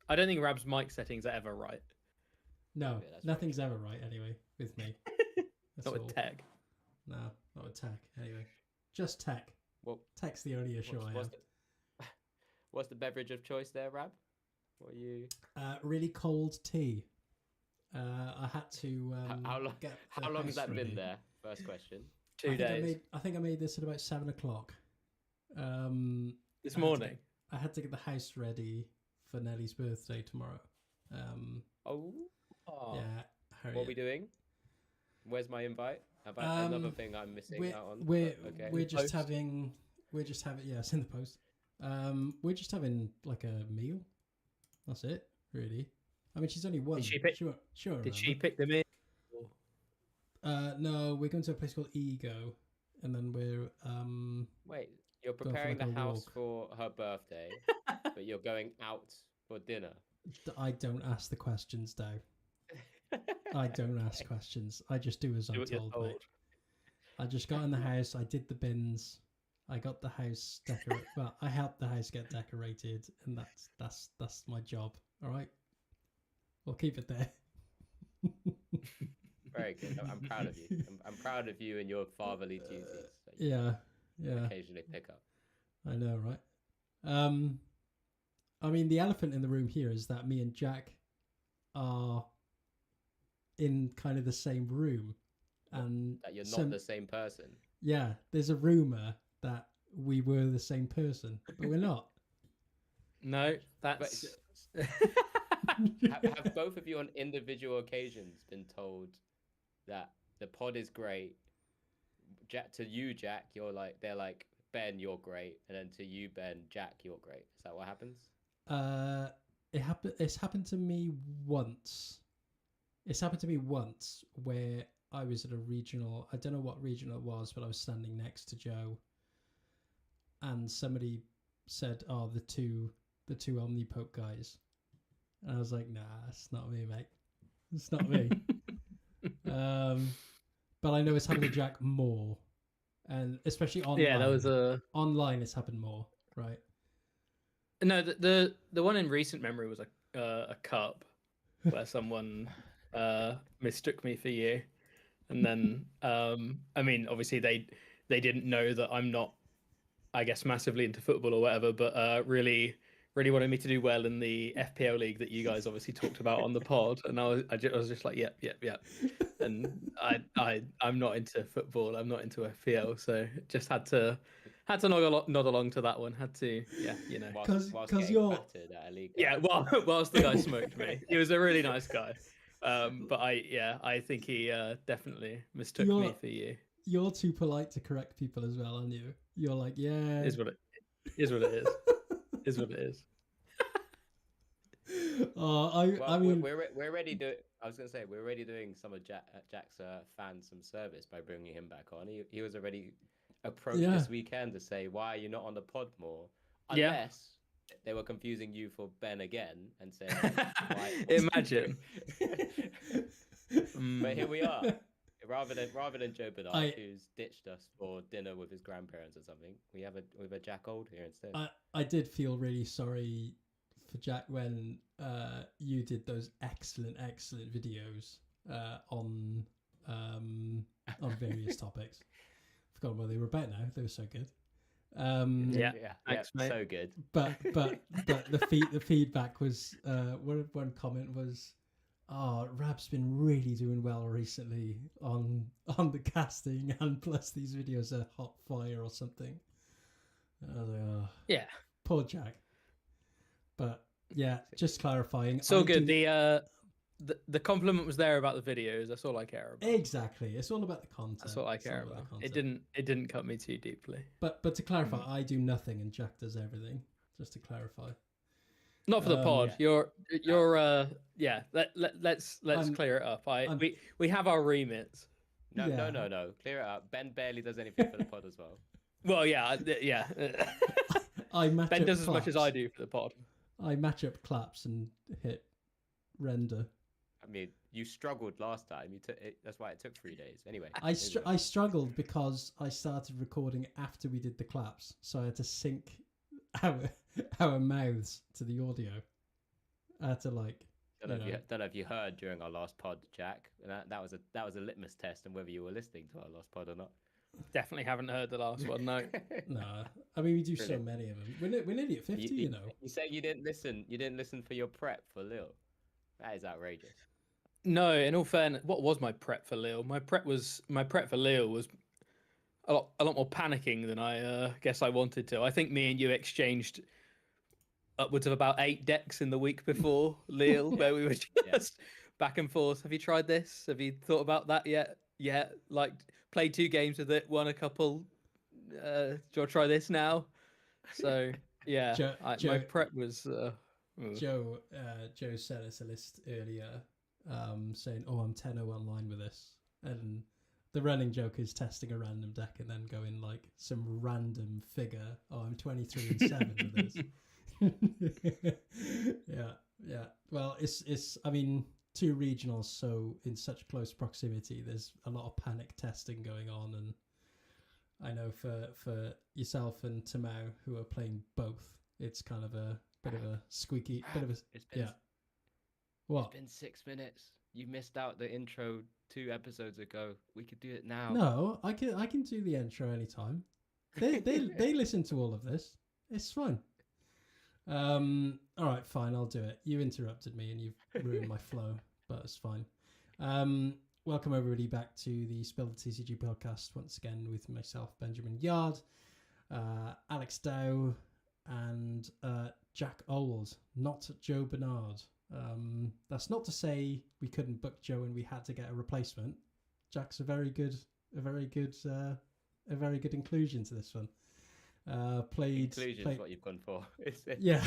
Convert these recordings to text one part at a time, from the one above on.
Rab's mic settings are ever right. No, nothing's ever right anyway with me. That's not all. with tech. No, not with tech anyway. Just tech. Well, tech's the only issue I have. What's the beverage of choice there, Rab? What are you? Really cold tea. I had to. How long has that been there? First question. 2 days. I think I made this at about 7:00. This morning. I had to get the house ready for Nellie's birthday tomorrow. Yeah. What are we doing? Where's my invite? About another thing I'm missing out on. We're just having. Yeah, it's in the post. We're just having like a meal. That's it, really. I mean, she's only one. Sure. Did she pick the meal? No, we're going to a place called Ego, and then we're Wait, you're preparing the house for her birthday, but you're going out for dinner. I don't ask the questions, Dave. I don't ask questions. I just do as I'm told, mate. I just got in the house. I did the bins. I got the house decorated. Well, I helped the house get decorated, and that's my job. All right, we'll keep it there. Very good. I'm proud of you. I'm proud of you and your fatherly duties. Yeah. Occasionally pick up. I know, right? I mean, the elephant in the room here is that me and Jack are in kind of the same room, and that you're not the same person. Yeah, there's a rumor that we were the same person, but we're not. No, that's. Have both of you on individual occasions been told that the pod is great? Jack, to you, Jack, they're like, Ben, you're great, and then to you, Ben, Jack, you're great. Is that what happens? It's happened to me once. It's happened to me once where I was at a regional. I don't know what regional it was, but I was standing next to Joe, and somebody said, "Oh, the two Omnipoke guys," and I was like, "Nah, it's not me, mate. It's not me." But I know it's happened to Jack more, and especially online. Yeah, that was online. It's happened more, right? No, the one in recent memory was a cup where someone mistook me for you, and then I mean, obviously they didn't know that I'm not, I guess, massively into football or whatever, but really wanted me to do well in the FPL league that you guys obviously talked about on the pod, and I was just like, yep, and I'm not into football, I'm not into FPL, so just had to nod along to that one. Had to, because you're battered at a league. Yeah, whilst the guy smoked me, he was a really nice guy, but I think he definitely mistook me for you. You're too polite to correct people as well, aren't you? You're like, yeah, is what it is. Is what it is. I mean, we're already doing. I was gonna say we're already doing some of Jack's fans some service by bringing him back on. He was already approached this weekend to say, "Why are you not on the pod more?" Unless they were confusing you for Ben again and saying, "Why?" Imagine. But here we are. Rather than Joe Bernard, who's ditched us for dinner with his grandparents or something, we have a Jack Old here instead. I did feel really sorry for Jack when you did those excellent videos on various topics. Forgot what they were about now. They were so good. Thanks, mate. So good. But the feedback was one comment was, "Oh, Rab's been really doing well recently on the casting, and plus these videos are hot fire or something." And I was like, "Oh, yeah, poor Jack." But yeah, just clarifying. It's all good. The compliment was there about the videos. That's all I care about. Exactly. It's all about the content. That's all I care about. It didn't cut me too deeply. But to clarify, I do nothing and Jack does everything. Just to clarify. Not for the pod. You're Let's clear it up. We have our remits. No. Clear it up. Ben barely does anything for the pod as well. Well, yeah. Ben does as much as I do for the pod. I match up claps and hit render. I mean, you struggled last time. That's why it took 3 days. Anyway, I struggled because I started recording after we did the claps, so I had to sync our mouths to the audio. I had to like. Don't know if you heard during our last pod, Jack. That was a litmus test on whether you were listening to our last pod or not. Definitely haven't heard the last one. No. No, I mean we do Brilliant. so many of them. We're nearly at 50. You know. You say you didn't listen. You didn't listen for your prep for Lille. That is outrageous. No, in all fairness, what was my prep for Lille? My prep for Lille was a lot more panicking than I guess I wanted to. I think me and you exchanged upwards of about 8 decks in the week before Lille, where we were just back and forth. Have you tried this? Have you thought about that yet? Yeah, like played 2 games with it, won a couple. Do you want to try this now? So yeah, my prep was. Joe sent us a list earlier, saying, "Oh, I'm 10-0 online with this," and the running joke is testing a random deck and then going like some random figure. Oh, I'm 23-7 with this. Yeah. Well, it's. I mean, 2 regionals, so in such close proximity, there's a lot of panic testing going on, and I know for yourself and Tamau, who are playing both, it's kind of a bit of a squeaky, What? It's been 6 minutes. You missed out the intro 2 episodes ago. We could do it now. No, I can do the intro anytime. They listen to all of this. It's fine. All right, fine, I'll do it. You interrupted me and you've ruined my flow, but it's fine. Welcome everybody back to the SpilltheTeaCG podcast once again with myself, Benjamin Yard, Alex Dow, and Jack Old, not Joe Bernard. That's not to say we couldn't book Joe and we had to get a replacement. Jack's a very good inclusion to this one. Inclusion is what you've gone for. Yeah.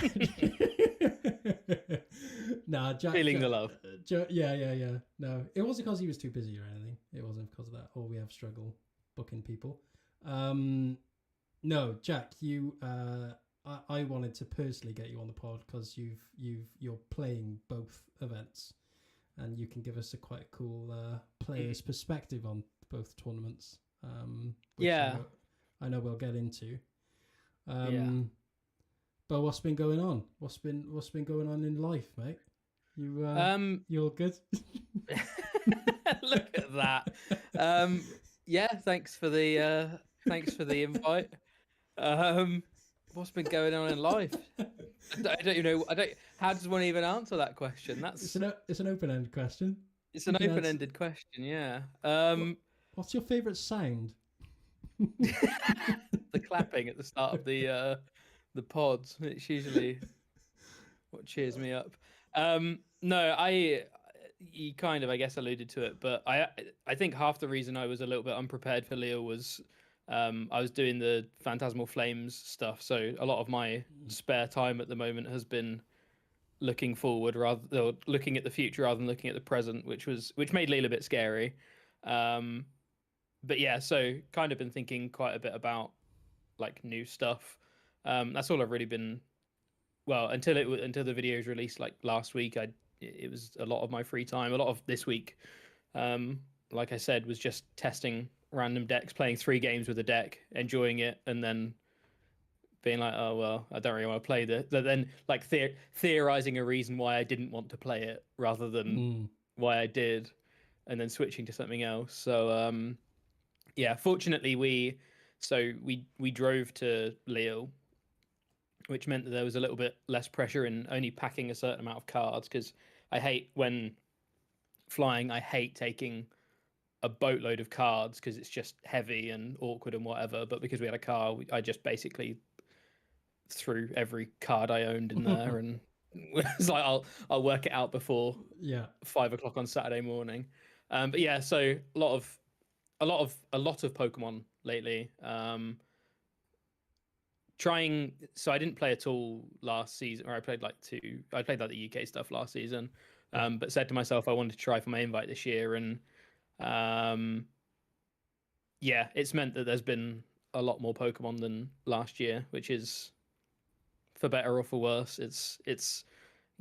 Nah, Jack. Feeling the love. Yeah. No, it wasn't because he was too busy or anything. It wasn't because of that. Or we have struggle booking people. No, Jack, you. I wanted to personally get you on the pod because you're playing both events, and you can give us a quite cool player's perspective on both tournaments. Which I know we'll get into. But what's been going on? What's been going on in life, mate? You all good? Look at that. Yeah, thanks for the invite. What's been going on in life? I don't even know. How does one even answer that question? That's it's an open-ended question. It's an open-ended question. Yeah. What's your favorite sound? The clapping at the start of the pods. It's usually what cheers me up. No, you kind of, I guess, alluded to it, but I think half the reason I was a little bit unprepared for Lille was I was doing the Phantasmal Flames stuff, so a lot of my spare time at the moment has been looking forward looking at the future rather than looking at the present, which made Lille a bit scary. But yeah, so kind of been thinking quite a bit about like new stuff. That's all I've really been. Well, until the videos released like last week, it was a lot of my free time. A lot of this week, like I said, was just testing random decks, playing 3 games with a deck, enjoying it, and then being like, oh well, I don't really want to play this. But then like theorizing a reason why I didn't want to play it rather than why I did, and then switching to something else. So yeah, fortunately we drove to Lille, which meant that there was a little bit less pressure in only packing a certain amount of cards, because I hate when flying, I hate taking a boatload of cards because it's just heavy and awkward and whatever. But because we had a car, I just basically threw every card I owned in there and was like, I'll work it out before 5 o'clock on Saturday morning. But yeah, so a lot of Pokemon lately. So I didn't play at all last season, or I played like the UK stuff last season, but said to myself I wanted to try for my invite this year, and yeah, it's meant that there's been a lot more Pokemon than last year, which is for better or for worse. It's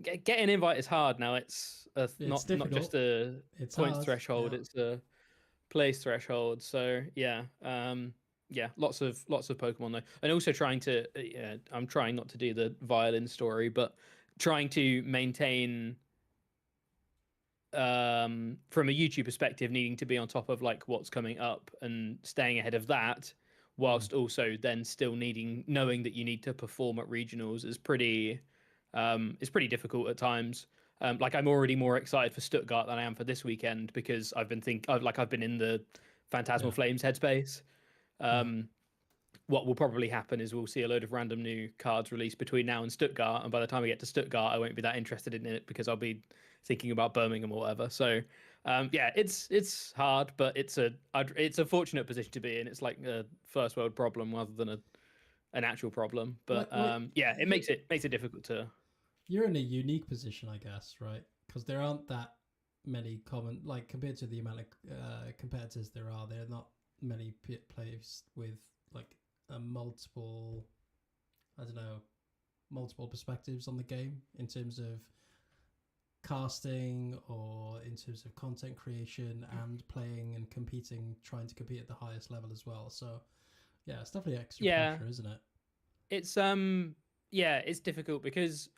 getting invite is hard now. It's not just a points threshold, it's a place threshold. So yeah, lots of Pokemon though, and also I'm trying not to do the violin story, but trying to maintain from a YouTube perspective, needing to be on top of like what's coming up and staying ahead of that, whilst also then still knowing that you need to perform at regionals is pretty difficult at times. Like I'm already more excited for Stuttgart than I am for this weekend because I've been in the Phantasmal Flames headspace. What will probably happen is we'll see a load of random new cards released between now and Stuttgart, and by the time we get to Stuttgart, I won't be that interested in it because I'll be thinking about Birmingham or whatever. So, it's hard, but it's a fortunate position to be in. It's like a first world problem rather than an actual problem. But it makes it difficult to. You're in a unique position, I guess, right? Because there aren't that many like compared to the amount of competitors there are not many players with like multiple perspectives on the game in terms of casting or in terms of content creation and playing and trying to compete at the highest level as well. So yeah, it's definitely extra pressure, isn't it? It's it's difficult because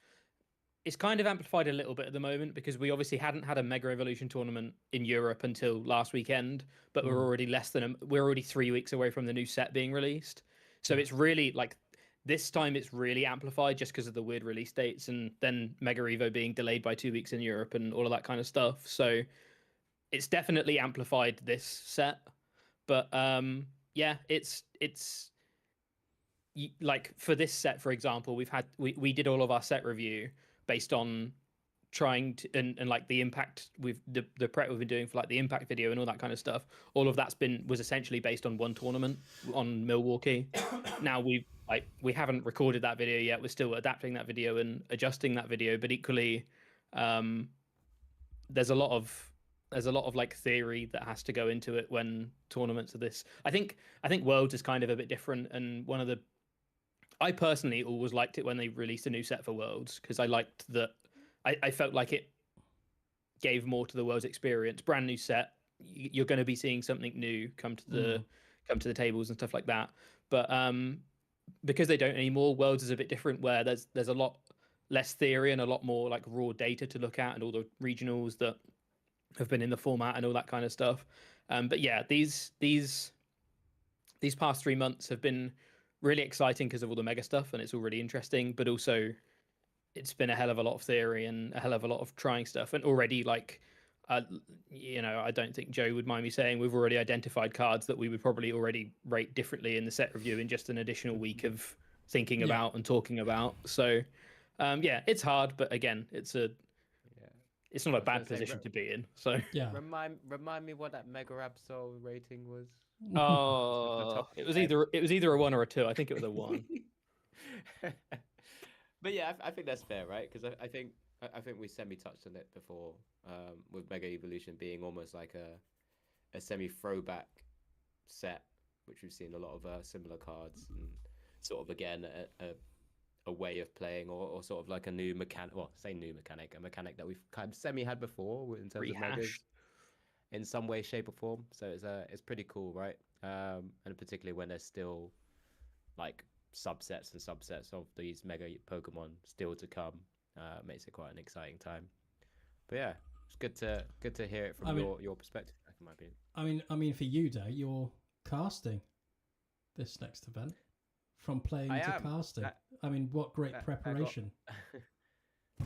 it's kind of amplified a little bit at the moment because we obviously hadn't had a Mega Evolution tournament in Europe until last weekend, but we're already 3 weeks away from the new set being released. So it's really like this time it's really amplified just because of the weird release dates and then Mega Evo being delayed by 2 weeks in Europe and all of that kind of stuff. So it's definitely amplified this set. But it's like for this set, for example, we did all of our set review based on trying to and like the impact with the prep we've been doing for like the impact video and all that kind of stuff. All of that's was essentially based on one tournament on Milwaukee. Now we haven't recorded that video yet. We're still adapting that video and adjusting that video, but equally there's a lot of like theory that has to go into it when tournaments are this. I think Worlds is kind of a bit different, and I personally always liked it when they released a new set for Worlds because I liked that. I felt like it gave more to the Worlds experience. Brand new set, you're going to be seeing something new come to the tables and stuff like that. But because they don't anymore, Worlds is a bit different where there's a lot less theory and a lot more like raw data to look at and all the regionals that have been in the format and all that kind of stuff. But yeah, these past 3 months have been really exciting because of all the mega stuff and it's all really interesting, but also it's been a hell of a lot of theory and a hell of a lot of trying stuff. And already like, I don't think Joe would mind me saying we've already identified cards that we would probably already rate differently in the set review in just an additional week of thinking about and talking about. So it's hard, but again, it's not a bad position to be in. So remind me what that Mega Absol rating was. Oh, it was either a 1 or a 2. I think it was a 1. But yeah, I think that's fair, right? Because I think we semi-touched on it before, with Mega Evolution being almost like a semi-throwback set, which we've seen a lot of similar cards and sort of again a way of playing or sort of like a new mechanic. Well, say new mechanic, a mechanic that we've kind of semi had before in terms of megas in some way, shape, or form. So it's pretty cool, right? And particularly when there's still like subsets and subsets of these mega Pokemon still to come, makes it quite an exciting time. But yeah, it's good to hear it from your perspective, in my opinion. I mean for you, Day, you're casting this next event from playing to casting. I mean, what great preparation.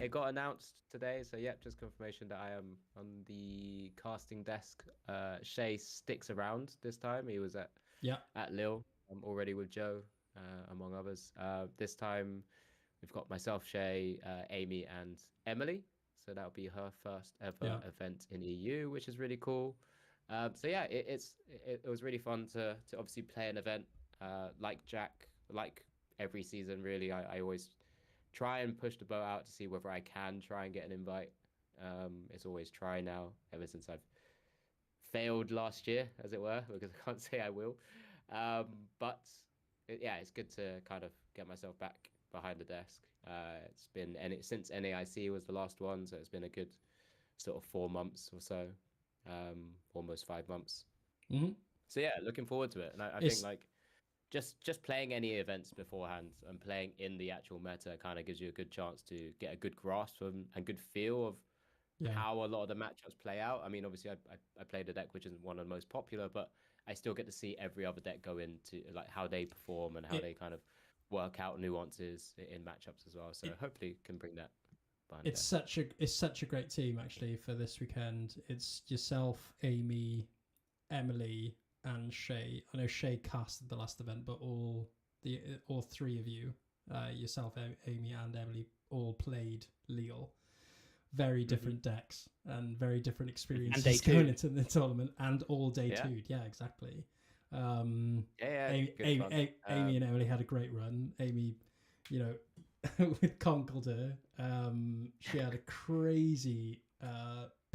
It got announced today, so just confirmation that I am on the casting desk. Shay sticks around this time. He was at Lille already with Joe, among others. This time we've got myself, Shay, Amy, and Emily. So that'll be her first ever event in EU, which is really cool. It was really fun to obviously play an event like Jack, like every season. Really, I always try and push the boat out to see whether I can try and get an invite. It's always try now, ever since I've failed last year, as it were, because I can't say I will. It's good to kind of get myself back behind the desk. It's been since NAIC was the last one, so it's been a good sort of 4 months or so, almost 5 months. Mm-hmm. So yeah, looking forward to it, and I think like just playing any events beforehand and playing in the actual meta kind of gives you a good chance to get a good grasp of and good feel of how a lot of the matchups play out. I mean, obviously, I played a deck which isn't one of the most popular, but I still get to see every other deck go into like how they perform and how they kind of work out nuances in matchups as well. So hopefully can bring that. It's such a great team actually for this weekend. It's yourself, Amy, Emily, and Shay. I know Shay cast at the last event, but all three of you, yourself, Amy, and Emily, all played Lille. Very different decks and very different experiences going into the tournament, and all day two. Yeah, exactly. Amy and Emily had a great run. Amy, you know, with Conkeldurr, she had a crazy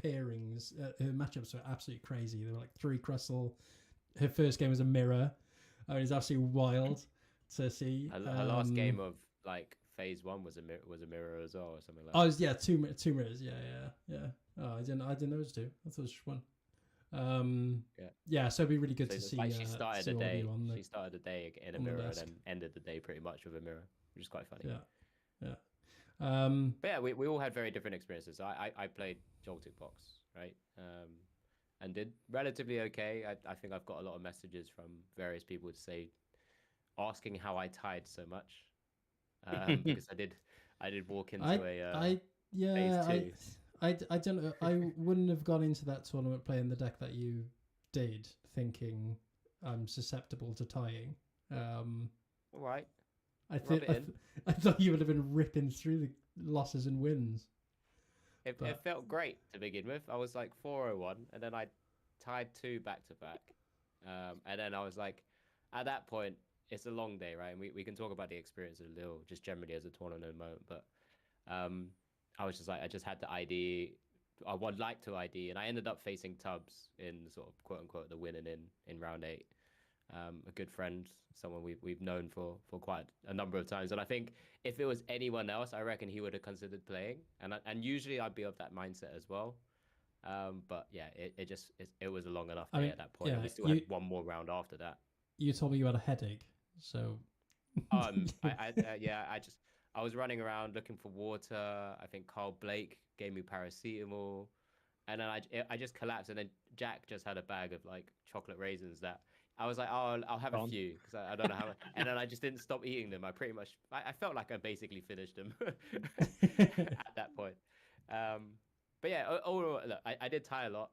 pairings. Her matchups were absolutely crazy. They were like 3 Crustle. Her first game was a mirror. I mean, it's absolutely wild to see. Her last game of like phase 1 was a mirror as well, or something like. Oh yeah, two mirrors. Yeah. Oh, I didn't know it was 2. I thought it was just 1. So it'd be really good to see. Like she started the day. She started the day in a mirror and then ended the day pretty much with a mirror, which is quite funny. Yeah. But yeah, we all had very different experiences. I played Joltic Box, right? And did relatively okay. I think I've got a lot of messages from various people to say, asking how I tied so much, because I did walk into phase 2. I don't know. I wouldn't have gone into that tournament playing the deck that you did, thinking I'm susceptible to tying. All right. I thought you would have been ripping through the losses and wins. It felt great to begin with. I was like 401, and then I tied 2 back to back. And then I was like, at that point, it's a long day, right? And we can talk about the experience a little, just generally as a tournament moment. But I was just like, I just had to ID. I would like to ID, and I ended up facing Tubbs in sort of quote unquote the winning in round 8. A good friend, someone we've known for quite a number of times, and I think if it was anyone else, I reckon he would have considered playing, and usually I'd be of that mindset as well. But yeah, it was a long enough day at that point. And we still had one more round after that. You told me you had a headache, so I was running around looking for water. I think Carl Blake gave me paracetamol, and then I just collapsed, and then Jack just had a bag of like chocolate raisins that I was like, oh, I'll have a few because I don't know how. And then I just didn't stop eating them. I felt like I basically finished them at that point. But yeah, overall, look, I did tie a lot.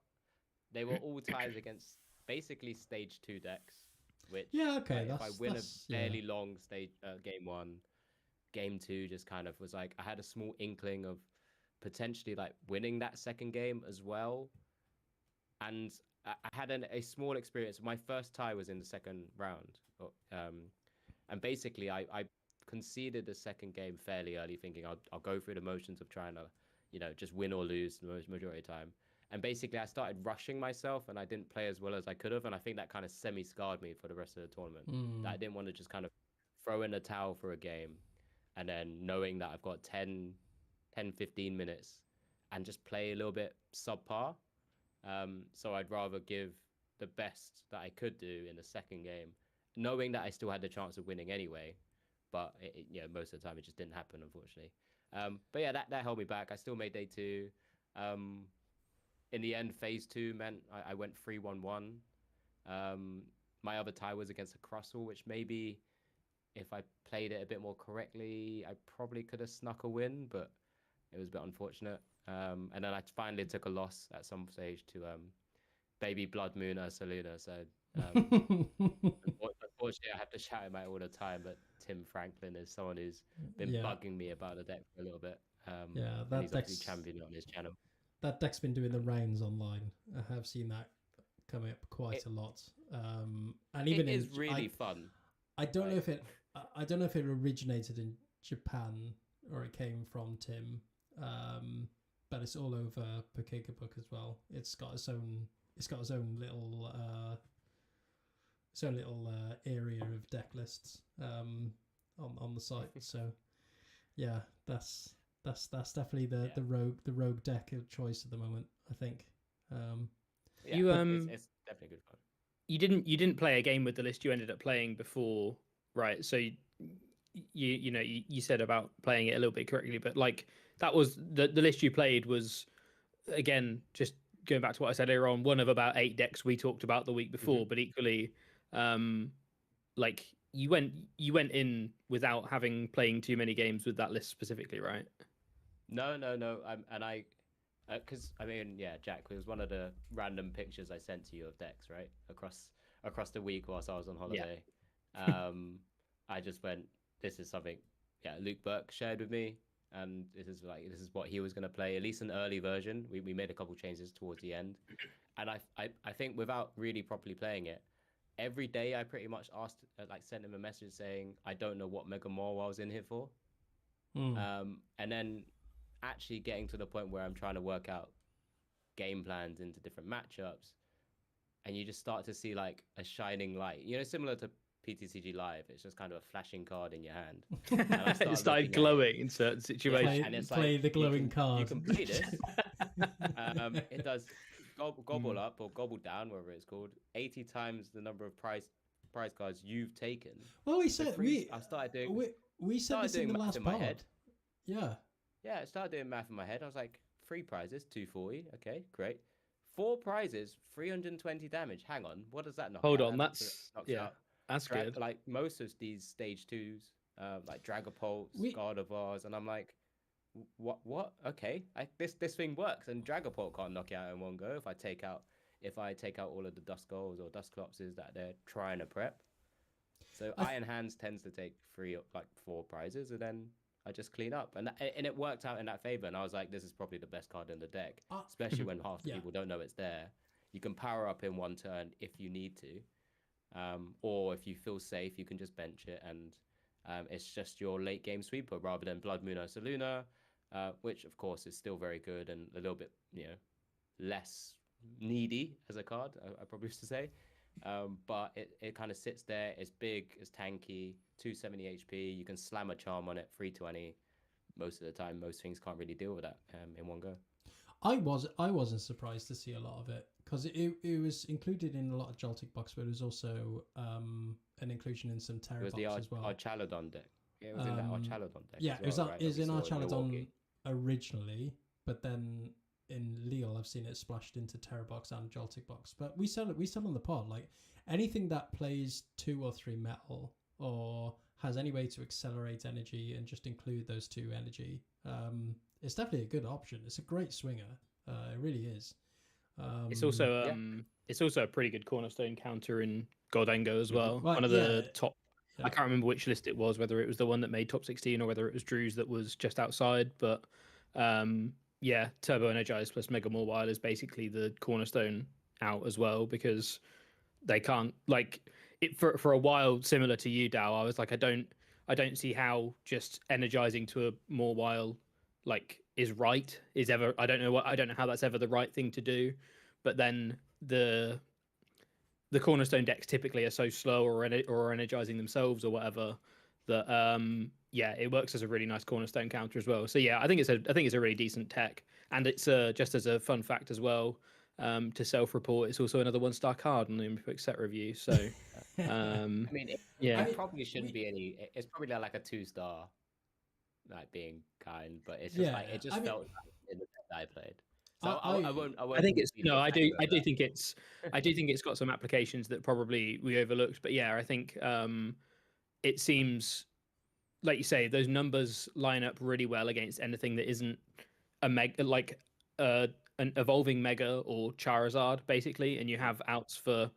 They were all ties against basically stage 2 decks, which if I win a fairly long stage game 1, game 2 just kind of was like I had a small inkling of potentially like winning that second game as well, and I had a small experience. My first tie was in the second round, and basically I conceded the second game fairly early, thinking I'll go through the motions of trying to, just win or lose the majority of the time. And basically I started rushing myself, and I didn't play as well as I could have, and I think that kind of semi-scarred me for the rest of the tournament. That I didn't want to just kind of throw in a towel for a game, and then knowing that I've got 10, 15 minutes and just play a little bit subpar. So I'd rather give the best that I could do in the second game, knowing that I still had the chance of winning anyway. But most of the time it just didn't happen, unfortunately. But yeah, that held me back. I still made day 2. In the end, phase 2 meant I went 3-1-1. My other tie was against a Crustle, which maybe if I played it a bit more correctly, I probably could have snuck a win, but it was a bit unfortunate. And then I finally took a loss at some stage to baby Blood Moon Ursaluna. So unfortunately, I have to shout him out all the time. But Tim Franklin is someone who's been bugging me about the deck for a little bit. That he's obviously championing on his channel. That deck's been doing the rounds online. I have seen that coming up quite a lot. And even it is really fun. I don't know if it originated in Japan or it came from Tim. But it's all over Pokébook as well. It's got its own little area of deck lists on the site. So yeah, that's definitely the rogue deck of choice at the moment, I think. It's definitely good fun. you didn't play a game with the list you ended up playing before, right? So you said about playing it a little bit correctly, but like that was the list you played was, again, just going back to what I said earlier on, one of about 8 decks we talked about the week before, but equally, like you went in without having playing too many games with that list specifically, right? No. Because I mean, yeah, Jack, it was one of the random pictures I sent to you of decks, right? Across the week whilst I was on holiday. Yeah. I just went, this is something, yeah, Luke Burke shared with me, and this is what he was going to play, at least an early version. We made a couple changes towards the end, and I think without really properly playing it, every day I pretty much sent him a message saying I don't know what Mega Mall I was in here for, and then actually getting to the point where I'm trying to work out game plans into different matchups, and you just start to see like a shining light, similar to PTCG Live. It's just kind of a flashing card in your hand. And it started glowing in certain situations. Yeah, and it's play the glowing card. You can play this. It does gobble up or gobble down, whatever it's called, 80 times the number of prize cards you've taken. Well, I started doing we said this in the last pod. Yeah. Yeah, I started doing math in my head. I was like, 3 prizes, 240. Okay, great. 4 prizes, 320 damage. Hang on, what does that knock out? Hold on, that's good. Like most of these stage 2s, like Dragapults, Gardevoirs, and I'm like, what? Okay, this thing works, and Dragapult can't knock it out in one go if I take out all of the Duskulls or Dusclopses that they're trying to prep. So Iron Hands tends to take 4 prizes, and then I just clean up, and it worked out in that favor. And I was like, this is probably the best card in the deck, especially when half the people don't know it's there. You can power up in one turn if you need to, or if you feel safe, you can just bench it, and it's just your late game sweeper rather than Blood Moon Ursaluna, which of course is still very good and a little bit less needy as a card. I probably used to say. But it kind of sits there. It's big, it's tanky, 270 HP. You can slam a charm on it, 320. Most of the time, most things can't really deal with that in one go. I wasn't surprised to see a lot of it because it was included in a lot of Joltik box, but it was also an inclusion in some Terra box as well. Our Chaladon deck. Yeah, it was in that Archaladon deck. Yeah, it was in Archaladon originally, but then in Lille, I've seen it splashed into Terra box and Joltik box. But we sell on the pod. Like anything that plays 2 or 3 metal or has any way to accelerate energy and just include those 2 energy, it's definitely a good option. It's a great swinger. It really is. It's also a pretty good cornerstone counter in Gdansk as well. One of the top. I can't remember which list it was, whether it was the one that made top 16 or whether it was Drew's that was just outside, but. Turbo Energized plus Mega Mawile is basically the cornerstone out as well, because they can't it for a while. Similar to you, Dow, I was like, I don't see how just energizing to a Mawile is ever. I don't know how that's ever the right thing to do. But then the cornerstone decks typically are so slow or energizing themselves or whatever that it works as a really nice cornerstone counter as well. So I think it's a really decent tech, and it's just as a fun fact as well. To self-report, it's also another 1-star card on the Olympic set review. So I mean, it probably shouldn't be any. It's probably like a 2-star, being kind, but it's just it just felt in the deck that I played. So I won't. I think it's no. I do think it's got some applications that probably we overlooked. But I think it seems, like you say, those numbers line up really well against anything that isn't a an evolving Mega or Charizard, basically. And you have outs for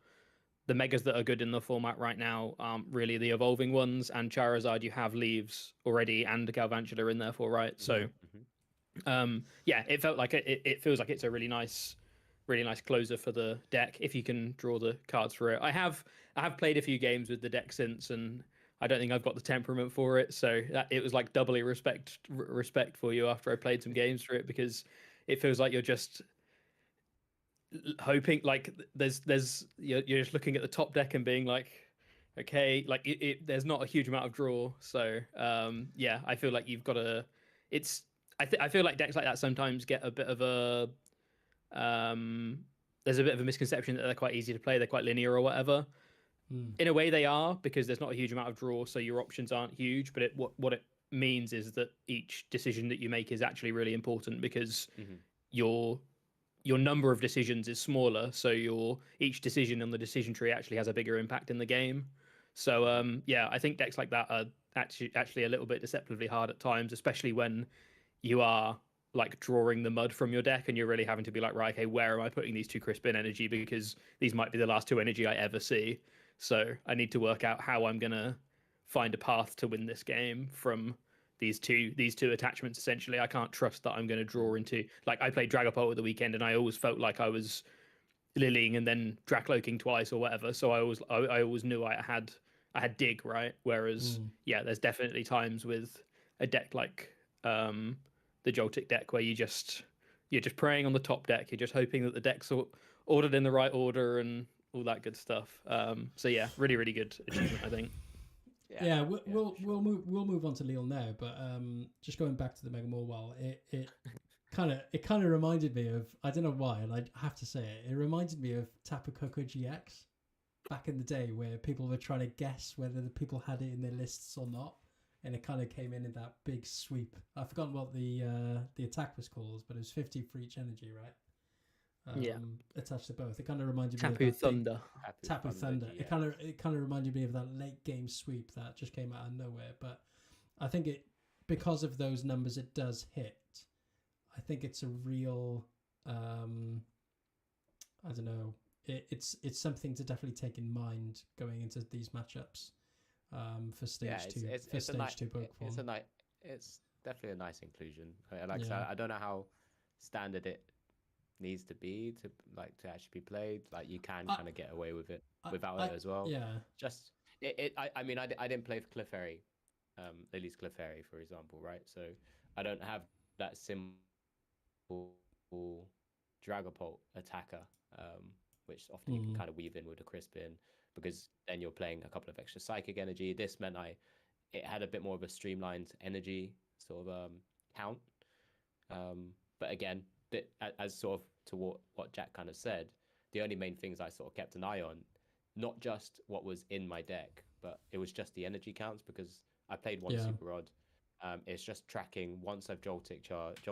the Megas that are good in the format right now, really the evolving ones, and Charizard you have Leaves already and Galvantula in there for, right? So it felt like it feels like it's a really nice closer for the deck if you can draw the cards for it. I have played a few games with the deck since, and I don't think I've got the temperament for it, so it was like doubly respect for you after I played some games for it, because it feels like you're just hoping, you're just looking at the top deck and being like, okay, there's not a huge amount of draw, so I feel like you've got to. I feel like decks like that sometimes get a bit of a there's a bit of a misconception that they're quite easy to play, they're quite linear or whatever. In a way they are, because there's not a huge amount of draw, so your options aren't huge, but what it means is that each decision that you make is actually really important, because your number of decisions is smaller, so each decision on the decision tree actually has a bigger impact in the game. So yeah, I think decks like that are actually a little bit deceptively hard at times, especially when you are like drawing the mud from your deck and you're really having to be like, right, okay, where am I putting these 2 Crispin energy, because these might be the last 2 energy I ever see. So I need to work out how I'm gonna find a path to win this game from these two attachments. Essentially, I can't trust that I'm going to draw into, like, I played Dragapult at the weekend and I always felt like I was lilying and then Dracloaking twice or whatever, so I always knew I had dig, right? Whereas yeah, there's definitely times with a deck like the Joltik deck where you're just preying on the top deck, you're just hoping that the deck's ordered in the right order and all that good stuff. So yeah, really, really good achievement, I think. Yeah, we'll move on to Lille now, but just going back to the Mega Morwell, it kind of reminded me of, I don't know why, and I have to say it reminded me of Tapu Koko GX back in the day, where people were trying to guess whether the people had it in their lists or not, and it kind of came in that big sweep. I've forgotten what the attack was called, but it was 50 for each energy, right? Attached to both. It kind of reminded me of Tapu Thunder. Tapu Thunder. It kind of reminded me of that late game sweep that just came out of nowhere. But I think because of those numbers, it does hit. I think it's a real, I don't know. It's something to definitely take in mind going into these matchups for stage 2. It's definitely a nice inclusion. Like I said, I don't know how standard it needs to be to actually be played. Like, you can kind of get away with it without it as well. Yeah. Just I mean, I didn't play for Clefairy, Lily's Clefairy, for example, right? So I don't have that simple Dragapult attacker, which often you can kind of weave in with a Crispin, because then you're playing a couple of extra psychic energy. This meant it had a bit more of a streamlined energy sort of count. But again, as sort of to what Jack kind of said, the only main things I sort of kept an eye on, not just what was in my deck, but it was just the energy counts, because I played one Super Rod. It's just tracking, once I've jolting charged,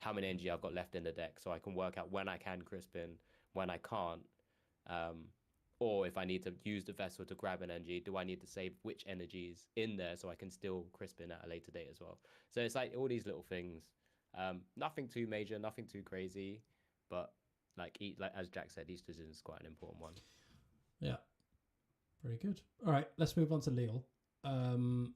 how many energy I've got left in the deck, so I can work out when I can Crispin, when I can't, or if I need to use the vessel to grab an energy, do I need to save which energies in there so I can still Crispin at a later date as well. So it's like all these little things. Nothing too major, nothing too crazy, but like as Jack said, each decision is quite an important one. Yeah, very good. All right, let's move on to Lille. And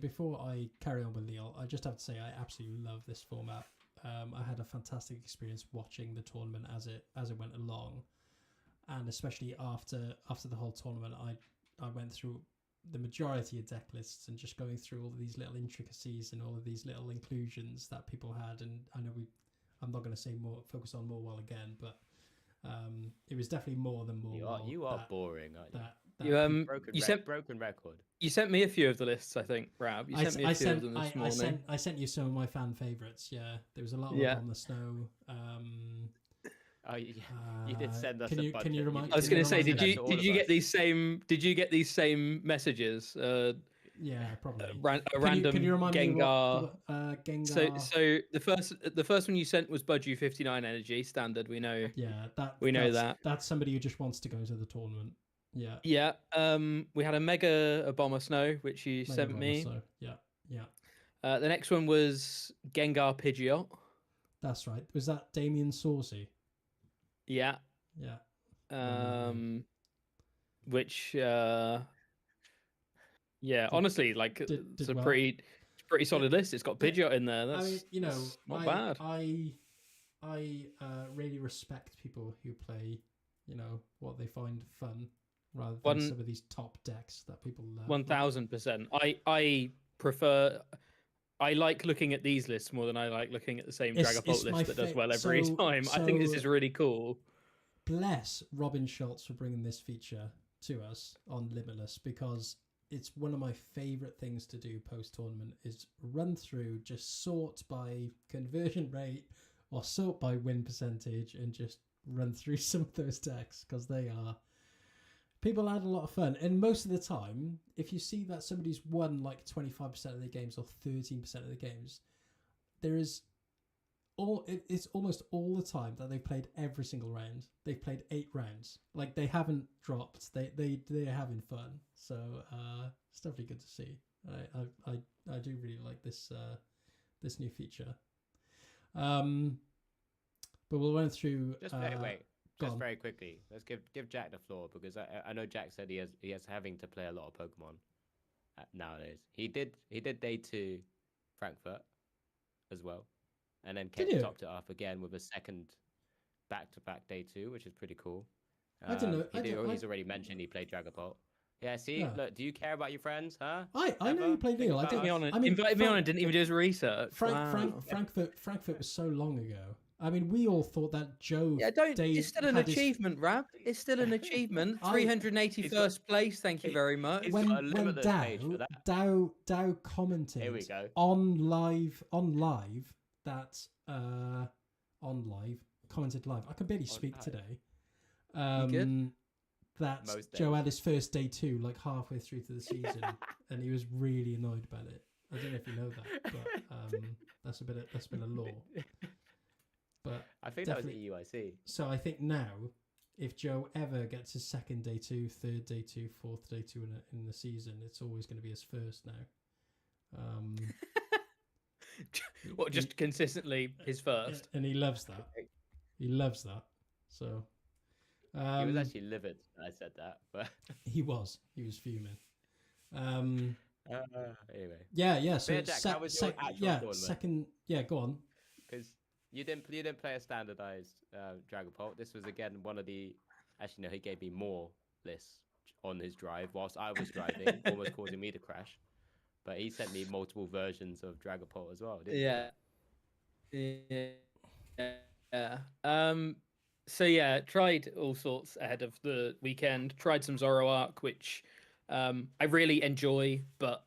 before I carry on with Lille, I just have to say I absolutely love this format. I had a fantastic experience watching the tournament as it went along, and especially after the whole tournament, I went through the majority of deck lists and just going through all of these little intricacies and all of these little inclusions that people had. And I know I'm not going to say focus on Morwell again, but it was definitely more than Morwell. You are boring, aren't you? Broken record. You sent me a few of the lists, I think, Rab. You sent me a few of them this morning. I sent you some of my fan favorites. Yeah, there was a lot of On the Snow. You did send us. Can you remind? I was going to say, did you get these same messages? Yeah, probably. Random can you remind Gengar. Me what, Gengar. So the first one you sent was Budgie 59 energy standard. We know. Yeah, that's somebody who just wants to go to the tournament. Yeah. Yeah. We had a Mega Bomber Snow, which you sent me. Snow. Yeah. The next one was Gengar Pidgeot. That's right. Was that Damien Saucy? Yeah. Which honestly, like, it's a pretty solid list. It's got Pidgeot in there. That's, not bad. I really respect people who play, what they find fun, rather than some of these top decks that people love. 1000%. I like looking at these lists more than I like looking at the same Dragapult list that does well every time. I think this is really cool. Bless Robin Schultz for bringing this feature to us on Limitless, because it's one of my favorite things to do post-tournament is run through, just sort by conversion rate or sort by win percentage, and just run through some of those decks because they are. People had a lot of fun, and most of the time, if you see that somebody's won like 25% of the games or 13% of the games, there is it's almost all the time that they've played every single round. They've played 8 rounds. Like they haven't dropped. They're having fun. So it's definitely good to see. I do really like this this new feature. But we'll run through. Just very quickly. Let's give Jack the floor because I know Jack said he has having to play a lot of Pokemon nowadays. He did day 2 Frankfurt as well, and then topped it off again with a second back-to-back day 2, which is pretty cool. I don't know. He's already mentioned he played Dragapult. Yeah, see, look, do you care about your friends, huh? I know you play Lille. Invited me on and didn't even do his research. Frankfurt was so long ago. I mean, we all thought that Joe. Yeah, it's still an achievement, Rab. It's still an achievement. 381st place. Thank you very much. When Dow commented here we go. on live commented live. I can barely speak today. That Joe had his first day 2 like halfway through to the season, and he was really annoyed about it. I don't know if you know that, but that's a bit of lore. But I think that was the EUIC. So I think now, if Joe ever gets his second day 2, third day 2, fourth day 2 in the season, it's always going to be his first now. What, just consistently his first? And he loves that. He loves that. So. He was actually livid when I said that, but he was fuming. Anyway. Yeah. So Jack, how was your actual tournament? Second. Yeah, go on. Because you didn't play a standardized Dragapult. This was again one of the. Actually, no, he gave me more lists on his drive whilst I was driving, almost causing me to crash. But he sent me multiple versions of Dragapult as well. Didn't he? Yeah. So yeah, tried all sorts ahead of the weekend. Tried some Zoroark, which I really enjoy, but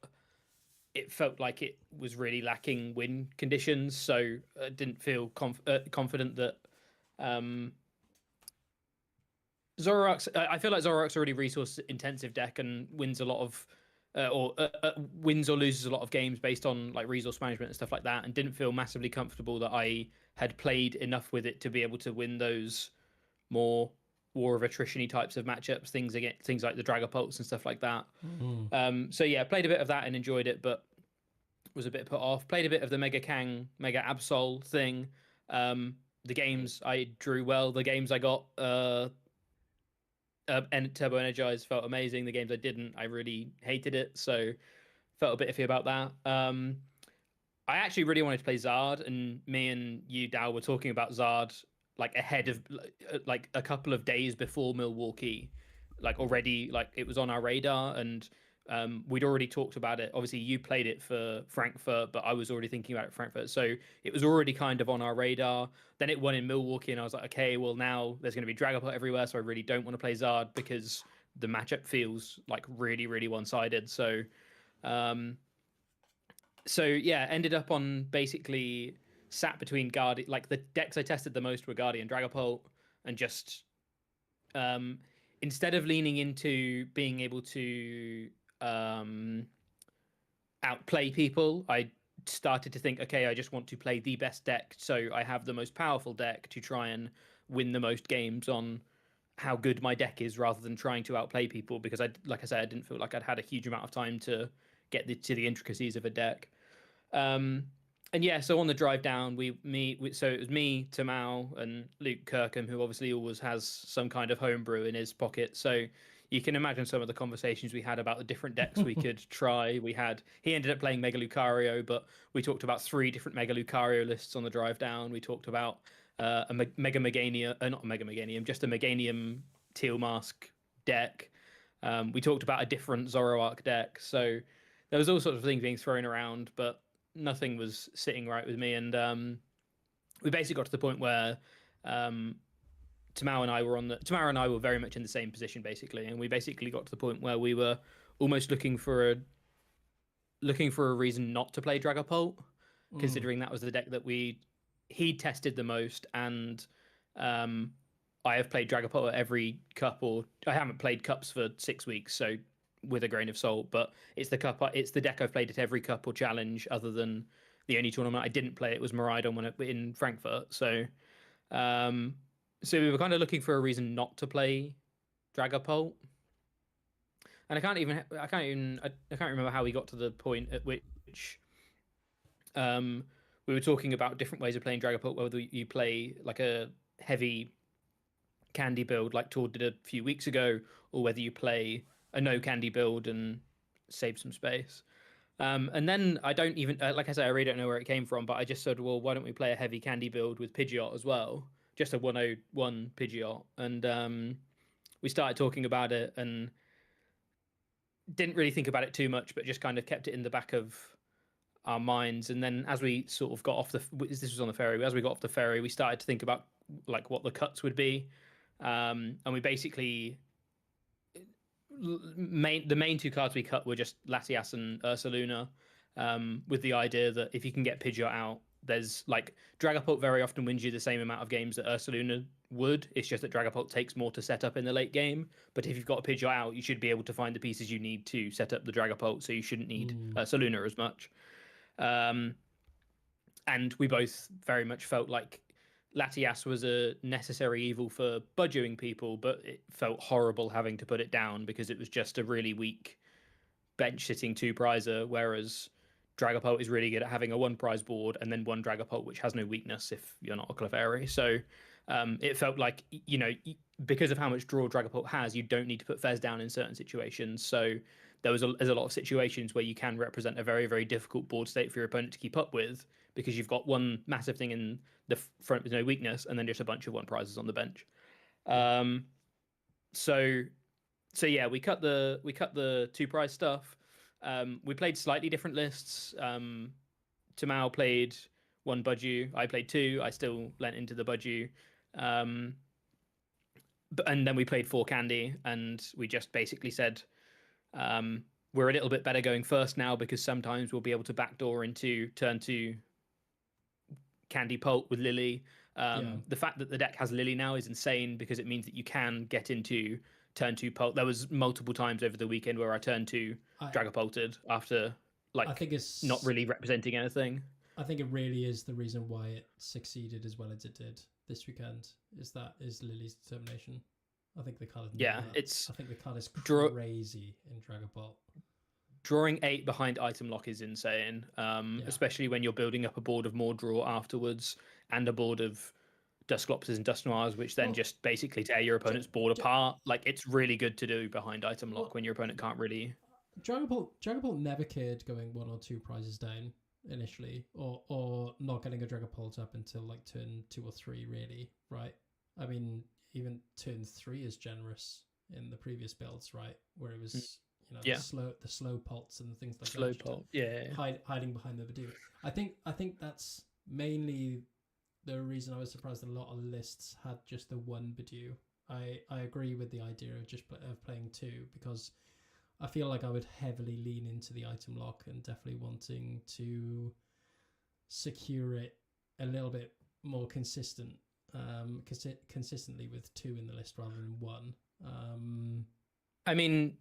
it felt like it was really lacking win conditions. So I didn't feel confident that Zoroark's. I feel like Zoroark's a really resource-intensive deck and wins a lot of, wins or loses a lot of games based on like resource management and stuff like that, and didn't feel massively comfortable that I had played enough with it to be able to win those more war of attrition-y types of matchups, things like the Dragapults and stuff like that. So yeah, played a bit of that and enjoyed it, but was a bit put off. Played a bit of the Mega Kang, Mega Absol thing. The games I drew well. The games I got and Turbo Energized felt amazing. The games I didn't, I really hated it. So felt a bit iffy about that. I actually really wanted to play Zard, and me and you, Dow, were talking about Zard like ahead of like a couple of days before Milwaukee, like already, like it was on our radar, and we'd already talked about it. Obviously you played it for Frankfurt, but I was already thinking about Frankfurt, so it was already kind of on our radar. Then it won in Milwaukee, and I was like, okay, well now there's going to be Dragapult everywhere, so I really don't want to play Zard because the matchup feels like really, really one-sided. So yeah, ended up on basically sat between Guardian, like the decks I tested the most were Guardian, Dragapult, and just instead of leaning into being able to outplay people, I started to think, okay, I just want to play the best deck, so I have the most powerful deck to try and win the most games on how good my deck is, rather than trying to outplay people, because like I said, I didn't feel like I'd had a huge amount of time to get to the intricacies of a deck. And yeah, so on the drive down, so it was me, Tamau, and Luke Kirkham, who obviously always has some kind of homebrew in his pocket. So you can imagine some of the conversations we had about the different decks we could try. He ended up playing Mega Lucario, but we talked about 3 different Mega Lucario lists on the drive down. We talked about a Mega Meganium, not a Mega Meganium, just a Meganium Teal Mask deck. We talked about a different Zoroark deck. So there was all sorts of things being thrown around, but nothing was sitting right with me. And we basically got to the point where Tamau and I were very much in the same position, basically, and we basically got to the point where we were almost looking for a reason not to play Dragapult, considering that was the deck that he tested the most, and I have played Dragapult at every cup, or I haven't played cups for 6 weeks, so with a grain of salt. But it's the deck I've played at every cup or challenge, other than the only tournament I didn't play it was Miraidon in Frankfurt. So, so we were kind of looking for a reason not to play Dragapult, and I can't remember how we got to the point at which we were talking about different ways of playing Dragapult, whether you play like a heavy candy build like Tord did a few weeks ago, or whether you play a no candy build and save some space. And then I don't even, like I said, I really don't know where it came from, but I just said, well, why don't we play a heavy candy build with Pidgeot as well? Just a 101 Pidgeot. And we started talking about it and didn't really think about it too much, but just kind of kept it in the back of our minds. And then as we sort of got off this was on the ferry, as we got off the ferry, we started to think about like what the cuts would be. And we basically, the main two cards we cut were just Latias and Ursaluna, with the idea that if you can get Pidgeot out, there's like Dragapult very often wins you the same amount of games that Ursaluna would. It's just that Dragapult takes more to set up in the late game. But if you've got a Pidgeot out, you should be able to find the pieces you need to set up the Dragapult, so you shouldn't need Ursaluna as much. And we both very much felt like Latias was a necessary evil for budgeting people, but it felt horrible having to put it down because it was just a really weak bench sitting 2-prizer, whereas Dragapult is really good at having a 1-prize board and then one Dragapult which has no weakness if you're not a Clefairy. So it felt like, you know, because of how much draw Dragapult has, you don't need to put Fez down in certain situations. So there's a lot of situations where you can represent a very, very difficult board state for your opponent to keep up with, because you've got one massive thing in the front with no weakness and then just a bunch of 1-prizes on the bench. So yeah, we cut the 2-prize stuff. We played slightly different lists. Tamao played 1 Budgie. I played 2. I still lent into the Budgie. And then we played 4 Candy, and we just basically said, we're a little bit better going first now because sometimes we'll be able to backdoor into turn 2 Candy Pult with Lily. The fact that the deck has Lily now is insane because it means that you can get into turn 2 Pult. There was multiple times over the weekend where I turn 2 Dragapulted after I think it's not really representing anything. I think it really is the reason why it succeeded as well as it did this weekend. Is Lily's determination. I think the card. I think the card is crazy in Dragapult. Drawing 8 behind item lock is insane, especially when you're building up a board of more draw afterwards and a board of Dusclopses and Dusknoirs, which then just basically tear your opponent's board apart. Like, it's really good to do behind item lock when your opponent can't really. Dragapult never cared going 1 or 2 prizes down initially, or not getting a Dragapult up until like turn 2 or 3, really, right? I mean, even turn 3 is generous in the previous builds, right? Where it was, you know, the slow pults and things like slow that. Pult, hiding behind the Badoo. I think that's mainly the reason I was surprised that a lot of lists had just the 1 Badoo. I agree with the idea of just playing 2, because I feel like I would heavily lean into the item lock and definitely wanting to secure it a little bit more consistently with 2 in the list rather than 1. I mean,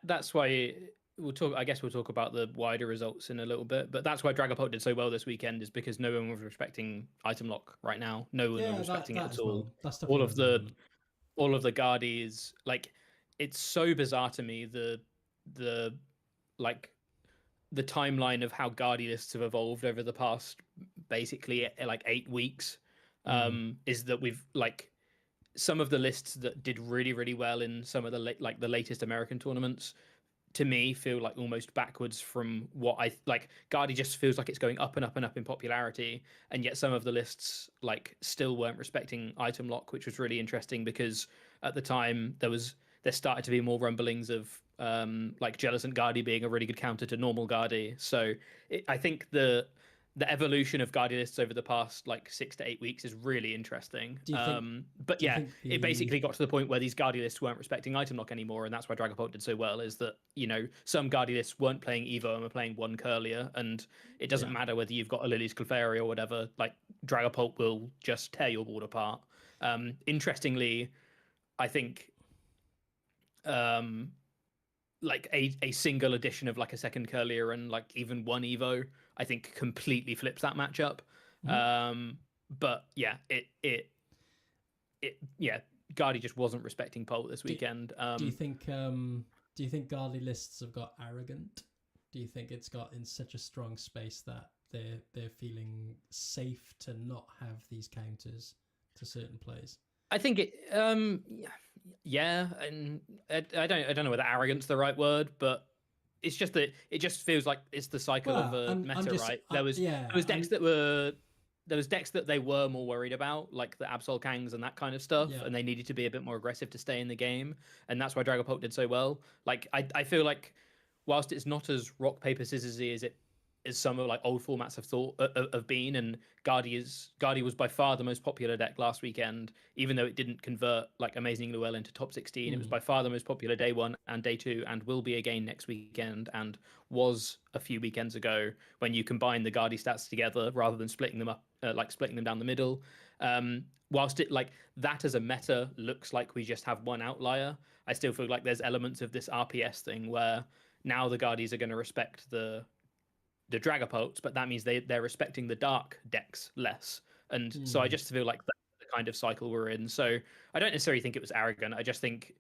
that's why we'll talk. I guess we'll talk about the wider results in a little bit, but that's why Dragapult did so well this weekend, is because no one was respecting item lock right now. No one was respecting it at all. All of the Guardies, like, it's so bizarre to me the timeline of how Guardi lists have evolved over the past basically like 8 weeks. Is that we've like some of the lists that did really, really well in some of the the latest American tournaments, to me, feel like almost backwards from what I like. Guardi just feels like it's going up and up and up in popularity, and yet some of the lists like still weren't respecting item lock, which was really interesting because at the time there started to be more rumblings of like Jellicent Guardi being a really good counter to normal Guardi. So I think the evolution of Guardi lists over the past like 6 to 8 weeks is really interesting. It basically got to the point where these Guardi lists weren't respecting item lock anymore, and that's why Dragapult did so well, is that, you know, some Guardi lists weren't playing Evo and were playing 1 Curlier, and it doesn't matter whether you've got a Lily's Clefairy or whatever, like Dragapult will just tear your board apart. Interestingly, I think like a single edition of like a second Curlier and like even one Evo, I think completely flips that matchup. But yeah, it yeah, Guardy just wasn't respecting Pole this weekend. Do you think Guardy lists have got arrogant? Do you think it's got in such a strong space that they're feeling safe to not have these counters to certain plays? I think it yeah, and I don't know whether arrogant's the right word, but it's just that it just feels like it's the cycle of the meta, right? There was decks that they were more worried about, like the Absol Kangs and that kind of stuff, and they needed to be a bit more aggressive to stay in the game, and that's why Dragapult did so well. Like I feel like whilst it's not as rock paper scissorsy as it is some of like old formats have thought of been, and Guardy was by far the most popular deck last weekend, even though it didn't convert like amazingly well into top 16. It was by far the most popular day 1 and day 2, and will be again next weekend, and was a few weekends ago when you combine the Guardy stats together rather than splitting them up, like splitting them down the middle. Whilst it like that as a meta looks like we just have one outlier, I still feel like there's elements of this RPS thing where now the Guardies are going to respect the Dragapults, but that means they're respecting the dark decks less. And so I just feel like that's the kind of cycle we're in. So I don't necessarily think it was arrogant. I just think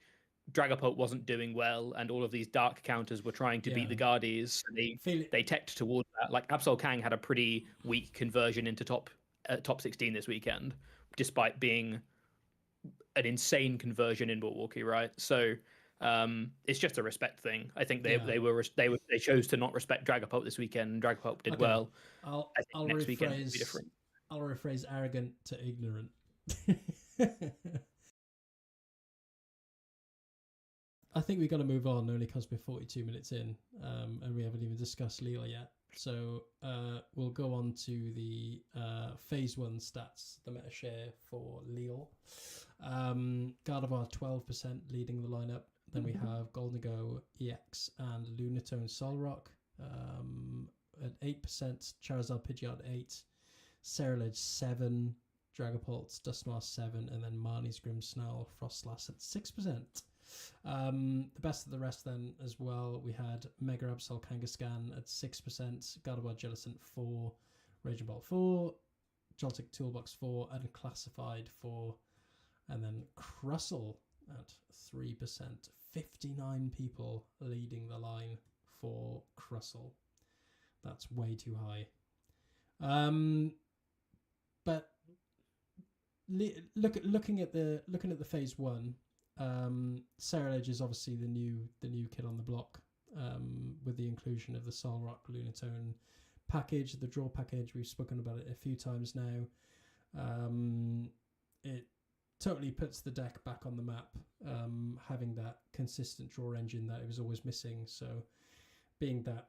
Dragapult wasn't doing well, and all of these dark counters were trying to beat the Guardies. They teched towards that. Like Absol Kang had a pretty weak conversion into top 16 this weekend, despite being an insane conversion in Milwaukee, right? So it's just a respect thing. I think they chose to not respect Dragapult this weekend. Dragapult did well. I'll next weekend will be different. I'll rephrase arrogant to ignorant. I think we've got to move on only because we're 42 minutes in, and we haven't even discussed Lille yet. So we'll go on to the phase 1 stats, the meta share for Lille. Gardevoir 12% leading the lineup. Then we have Gdasnk, EX, and Lunatone Solrock at 8%, Charizard Pidgeot 8, Cerulege 7, Dragapult, Dusknoir 7, and then Marnie's Grimmsnarl, Frostlass at 6%. The best of the rest then as well, we had Mega Absol Kangaskhan at 6%, Gardevoir Jellicent 4, Raging Bolt 4, Joltik Toolbox 4, and Classified 4, and then Crustle at 3%. 59 people leading the line for Crustle. That's way too high. But looking at the phase 1, Cerulege is obviously the new kid on the block, with the inclusion of the Solrock Lunatone package, the draw package. We've spoken about it a few times now. It totally puts the deck back on the map, having that consistent draw engine that it was always missing. So being that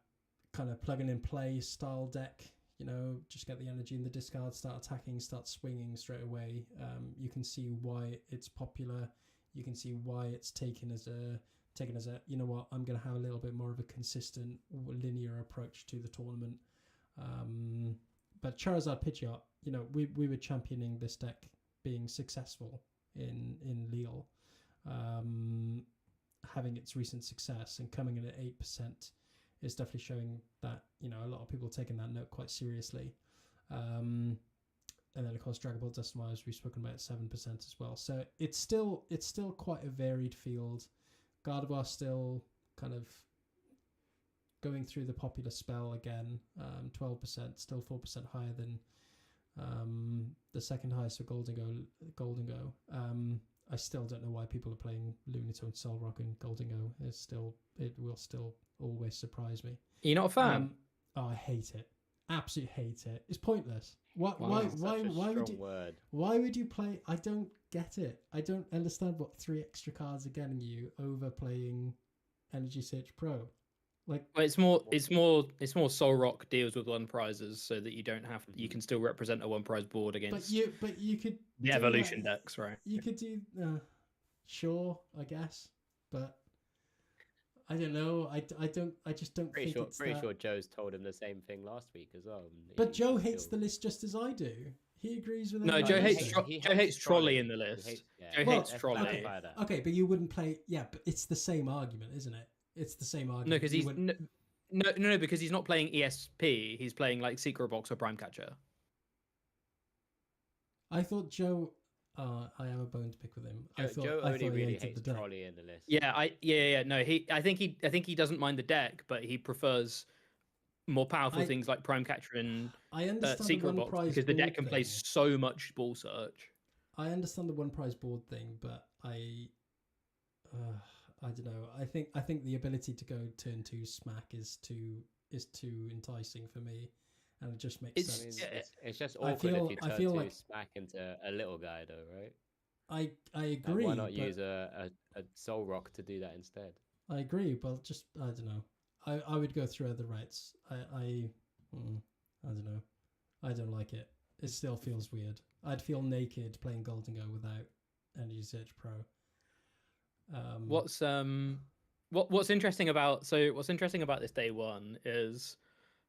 kind of plug and play style deck, just get the energy in the discard, start attacking, start swinging straight away. You can see why it's popular. You can see why it's taken as a I'm going to have a little bit more of a consistent linear approach to the tournament. But Charizard Pidgeot, we were championing this deck being successful in Lille, having its recent success and coming in at 8% is definitely showing that a lot of people are taking that note quite seriously. And then of course Dragapult Dusknoir, as we've spoken about, 7% as well. So it's still quite a varied field. Gardevoir still kind of going through the popular spell again, 12%, still 4% higher than the second highest for Gdasnk. I still don't know why people are playing Lunatone, Solrock, and Gdasnk. It will still always surprise me. You're not a fan? I hate it. Absolutely hate it. It's pointless. Why would you play? I don't get it. I don't understand what 3 extra cards are getting you over playing Energy Search Pro. Well, it's more Solrock deals with 1 prizes so that you don't have you can still represent a 1 prize board against. But you could the evolution decks, right? You could do sure, I guess, but I don't know. I just don't think it's pretty sure Joe's told him the same thing last week as well. But Joe hates the list just as I do. He agrees with No, everything Joe I hates said. Joe hates trolley in the list. Joe Well, hates trolley. okay, okay, but you wouldn't play. Yeah, but it's the same argument, isn't it? It's the same argument. No, because he's no, because he's not playing ESP. He's playing like Secret Box or Prime Catcher. I thought Joe. I have a bone to pick with him. Joe I only thought really hated hates the deck. trolley in the list. Yeah. No, I think he doesn't mind the deck, but he prefers more powerful things like Prime Catcher and Secret Box because the deck can play so much ball search. I understand the one prize board thing, but I don't know. I think the ability to go turn 2 smack is too enticing for me, and it just makes sense. It's just awkward if you turn 2 smack into a little guy, though, right? I agree. Why not use a Soul Rock to do that instead? I agree, but just I don't know. I would go through other rights. I don't know. I don't like it. It still feels weird. I'd feel naked playing Golden Go without Energy Search Pro. What's interesting about this day one is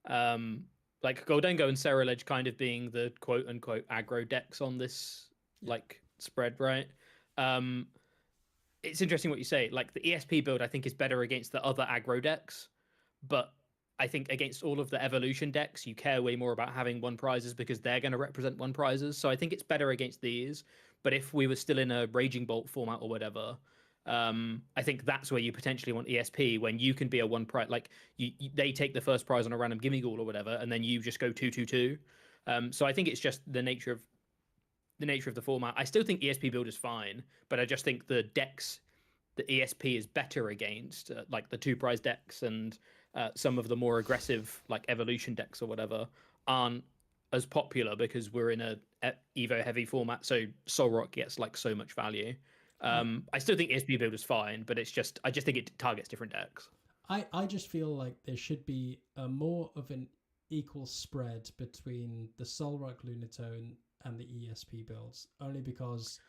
like Gdansk and Ceruledge kind of being the quote unquote aggro decks on this like spread, right? It's interesting what you say. Like the ESP build I think is better against the other aggro decks, but I think against all of the evolution decks, you care way more about having 1 prizes because they're going to represent 1 prizes. So I think it's better against these. But if we were still in a Raging Bolt format or whatever, I think that's where you potentially want ESP when you can be a 1 prize. Like they take the first prize on a random gimme ghoul or whatever, and then you just go 2-2-2. So I think it's just the nature of the format. I still think ESP build is fine, but I just think the decks the ESP is better against, like the 2 prize decks and some of the more aggressive like evolution decks or whatever aren't as popular because we're in a Evo heavy format. So Soul Rock gets like so much value. I still think ESP build is fine, but I just think it targets different decks. I just feel like there should be more of an equal spread between the Soul Rock Lunatone and the ESP builds, only because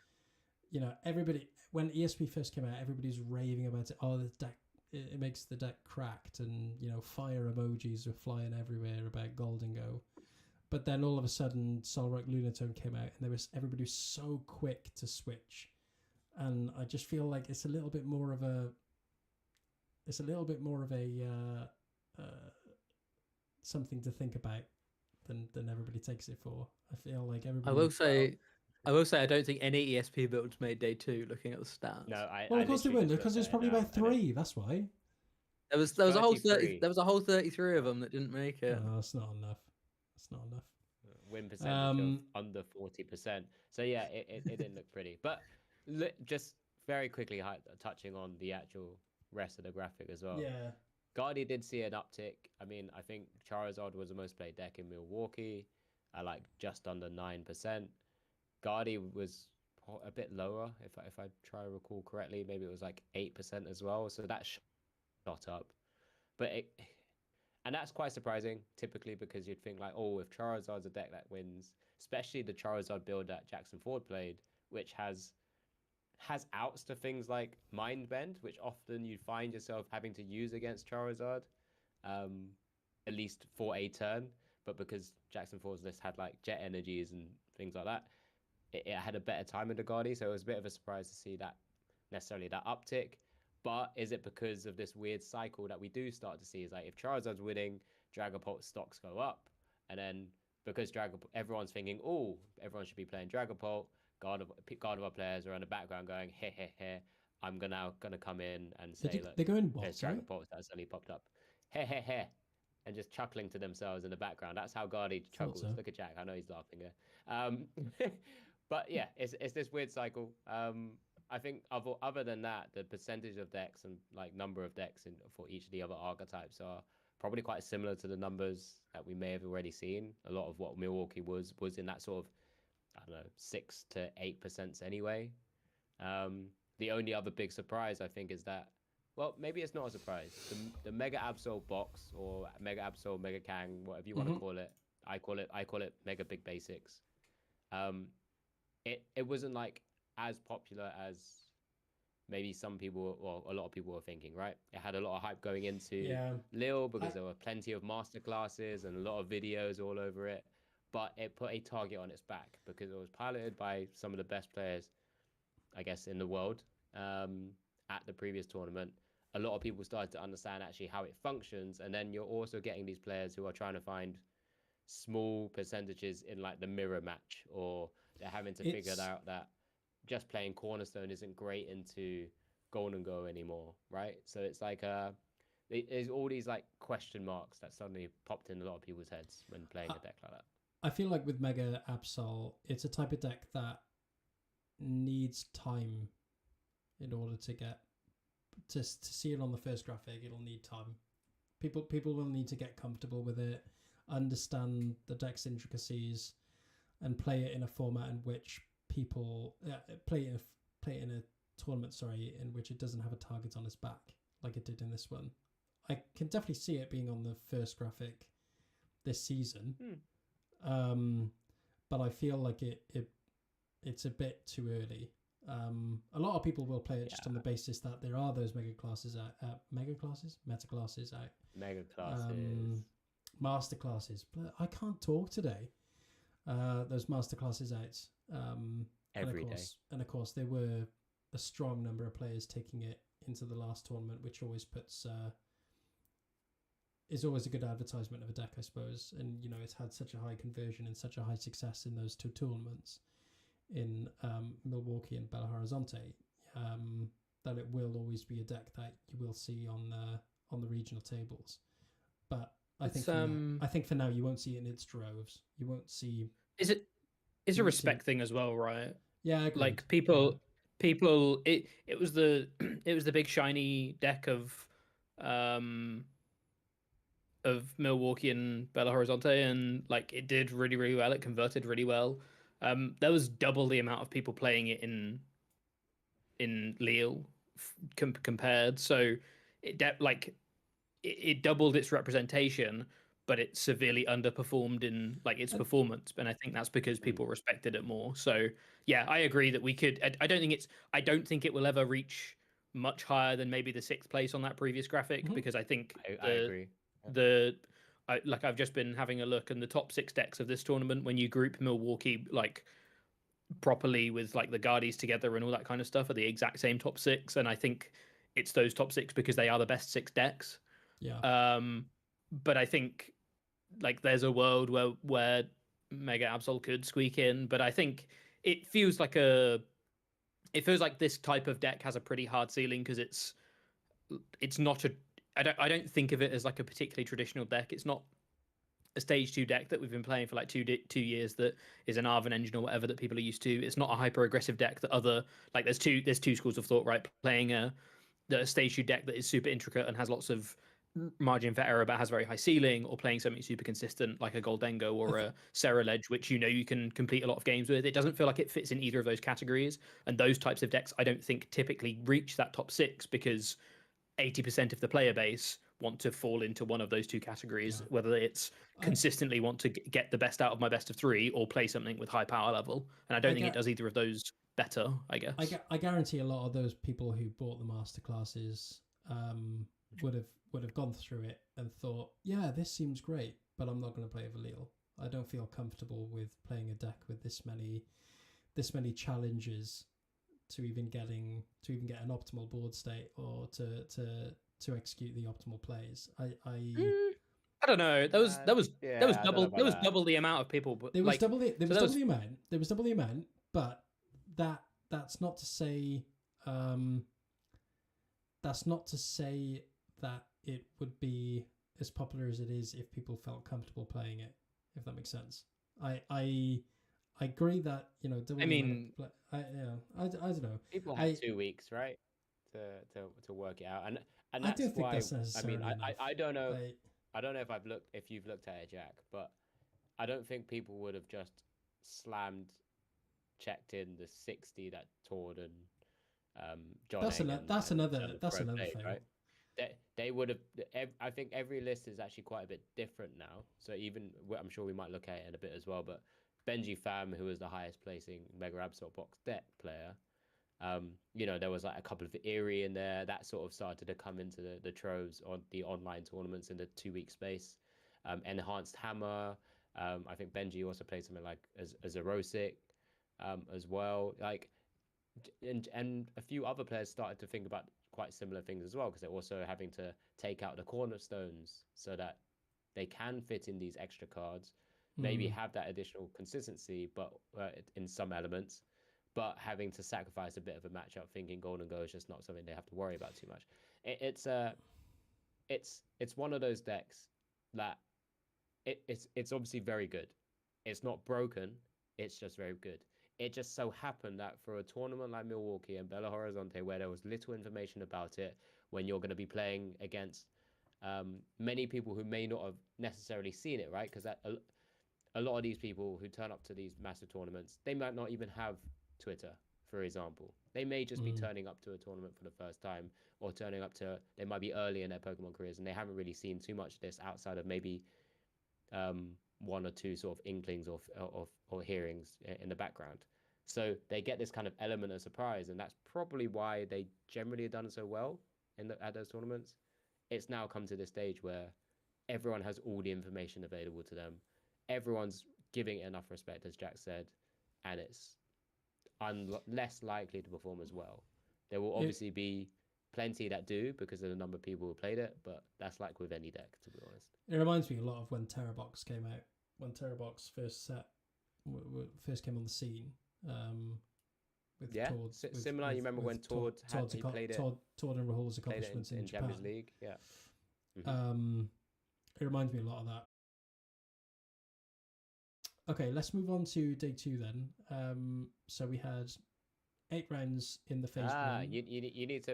everybody, when ESP first came out, everybody's raving about it. Oh, the deck, it makes the deck cracked, and fire emojis were flying everywhere about Golden Go. But then all of a sudden, Soul Rock Lunatone came out, and everybody was so quick to switch, and I just feel like it's a little bit more of a something to think about than everybody takes it for. I feel like everybody. I will say I don't think any ESP builds made day 2. Looking at the stats. No, of course they wouldn't, because there's probably about 3. That's why. There was a whole 33 of them that didn't make it. No, that's not enough. Win percentage of under 40%. So yeah, it didn't look pretty. But just very quickly touching on the actual rest of the graphic as well. Yeah. Guardy did see an uptick. I mean, I think Charizard was the most played deck in Milwaukee at like just under 9%. Guardy was a bit lower, if I try to recall correctly. Maybe it was like 8% as well. So that shot up. And that's quite surprising, typically, because you'd think like, oh, if Charizard's a deck that wins, especially the Charizard build that Jackson Ford played, which has outs to things like Mind Bend, which often you find yourself having to use against Charizard, at least for a turn. But because Jackson Ford's list had like Jet Energies and things like that, it had a better time in the Guardy, so it was a bit of a surprise to see that uptick. But is it because of this weird cycle that we do start to see? Is like if Charizard's winning, Dragapult stocks go up, and then because everyone's thinking, oh, everyone should be playing Dragapult. Gardevoir players are in the background going, hey, I'm gonna come in and say, look, they're going what? There's Dragapult that suddenly popped up, hey, and just chuckling to themselves in the background. That's how Guardy chuckles. So. Look at Jack. I know he's laughing there. But yeah, it's this weird cycle. I think other than that, the percentage of decks and like number of decks for each of the other archetypes are probably quite similar to the numbers that we may have already seen. A lot of what Milwaukee was in that sort of, I don't know, 6 to 8% anyway. The only other big surprise I think is that, well, maybe it's not a surprise. The Mega Absol box or Mega Absol, Mega Kang, whatever you want to call it, I call it Mega Big Basics. It wasn't like as popular as maybe some people or a lot of people were thinking, right? It had a lot of hype going into Lille because there were plenty of masterclasses and a lot of videos all over it. but it put a target on its back because it was piloted by some of the best players, I guess, in the world at the previous tournament. A lot of people started to understand actually how it functions, and then you're also getting these players who are trying to find small percentages in like the mirror match, or they're having to figure out that just playing Cornerstone isn't great into Golden Go anymore, right? So it's like there's all these like question marks that suddenly popped in a lot of people's heads when playing a deck like that. I feel like with Mega Absol, it's a type of deck that needs time in order to get to see it on the first graphic. It'll need time. People will need to get comfortable with it, understand the deck's intricacies, and play it in a format in which people play it in a tournament, in which it doesn't have a target on its back like it did in this one. I can definitely see it being on the first graphic this season, but I feel like it's a bit too early. A lot of people will play it just on the basis that there are those meta classes out, master classes. But I can't talk today. Those master classes out every day, and of course there were a strong number of players taking it into the last tournament, which always puts is always a good advertisement of a deck, I suppose. And it's had such a high conversion and such a high success in those two tournaments in Milwaukee and Belo Horizonte, that it will always be a deck that you will see on the regional tables. But I think for now you won't see it in its droves. You won't see. It's a respect thing as well, right? Yeah, agreed. Like people. It was the big shiny deck of Milwaukee and Belo Horizonte, and like it did really, really well. It converted really well. There was double the amount of people playing it in Lille compared. So it doubled its representation, but it severely underperformed in like its performance. And I think that's because people respected it more. So yeah, I agree that we could. I don't think it will ever reach much higher than maybe the 6th place on that previous graphic, because I think I agree. I've just been having a look, and the top 6 decks of this tournament, when you group Milwaukee like properly with like the Guardies together and all that kind of stuff, are the exact same top 6. And I think it's those top 6 because they are the best 6 decks. Yeah. But I think like there's a world where Mega Absol could squeak in, but I think it feels like this type of deck has a pretty hard ceiling, because it's not I don't think of it as like a particularly traditional deck. It's not a stage 2 deck that we've been playing for like 2 years that is an Arven engine or whatever that people are used to. It's not a hyper aggressive deck that there's two schools of thought, right? Playing a stage 2 deck that is super intricate and has lots of margin for error but has very high ceiling, or playing something super consistent like a Gdansk or a Ledge, which you can complete a lot of games with. It doesn't feel like it fits in either of those categories, and those types of decks I don't think typically reach that top 6 because 80% of the player base want to fall into one of those two categories, whether it's consistently want to get the best out of my best of 3 or play something with high power level. And I don't think it does either of those better, I guess. I guarantee a lot of those people who bought the master classes would have gone through it and thought, yeah, this seems great, but I'm not going to play it for Lille. I don't feel comfortable with playing a deck with this many challenges to even get an optimal board state or to execute the optimal plays. I don't know. There was double the amount of people. But there was double the amount, but that's not to say that it would be as popular as it is if people felt comfortable playing it, if that makes sense. I agree that I don't know. People had 2 weeks, right, to work it out, and that's I don't think why. That's necessarily enough. I don't know. I don't know if you've looked at it, Jack, but I don't think people would have just checked in the 60 that Tord and John. That's another thing, right? They would have. I think every list is actually quite a bit different now. So even I'm sure we might look at it in a bit as well. But Benji Pham, who was the highest placing Mega Absol box deck player, there was like a couple of Eerie in there that sort of started to come into the troves on the online tournaments in the 2 week space. Enhanced Hammer, I think Benji also played something like as a Rosic as well. Like, and a few other players started to think about quite similar things as well, because they're also having to take out the cornerstones so that they can fit in these extra cards, maybe have that additional consistency, but in some elements, but having to sacrifice a bit of a matchup, thinking Golden Go is just not something they have to worry about too much. It's one of those decks that it's obviously very good. It's not broken. It's just very good. It just so happened that for a tournament like Milwaukee and Belo Horizonte, where there was little information about it, when you're going to be playing against many people who may not have necessarily seen it, right? Because a lot of these people who turn up to these massive tournaments, they might not even have Twitter, for example. They may just be turning up to a tournament for the first time, or turning up to, they might be early in their Pokemon careers, and they haven't really seen too much of this outside of maybe one or two sort of inklings or hearings in the background. So they get this kind of element of surprise, and that's probably why they generally have done so well at those tournaments. It's now come to this stage where everyone has all the information available to them. Everyone's giving it enough respect, as Jack said, and it's less likely to perform as well. There will obviously be plenty that do because of the number of people who played it, but that's like with any deck, to be honest. It reminds me a lot of when Terrabox came out. When Terrabox first came on the scene. With Tord, similar. You remember when Tord played it? Tord and Rahul's accomplishments in Japan. Champions League. Yeah. It reminds me a lot of that. Okay, let's move on to day 2 then. So we had 8 rounds in the phase 1. You need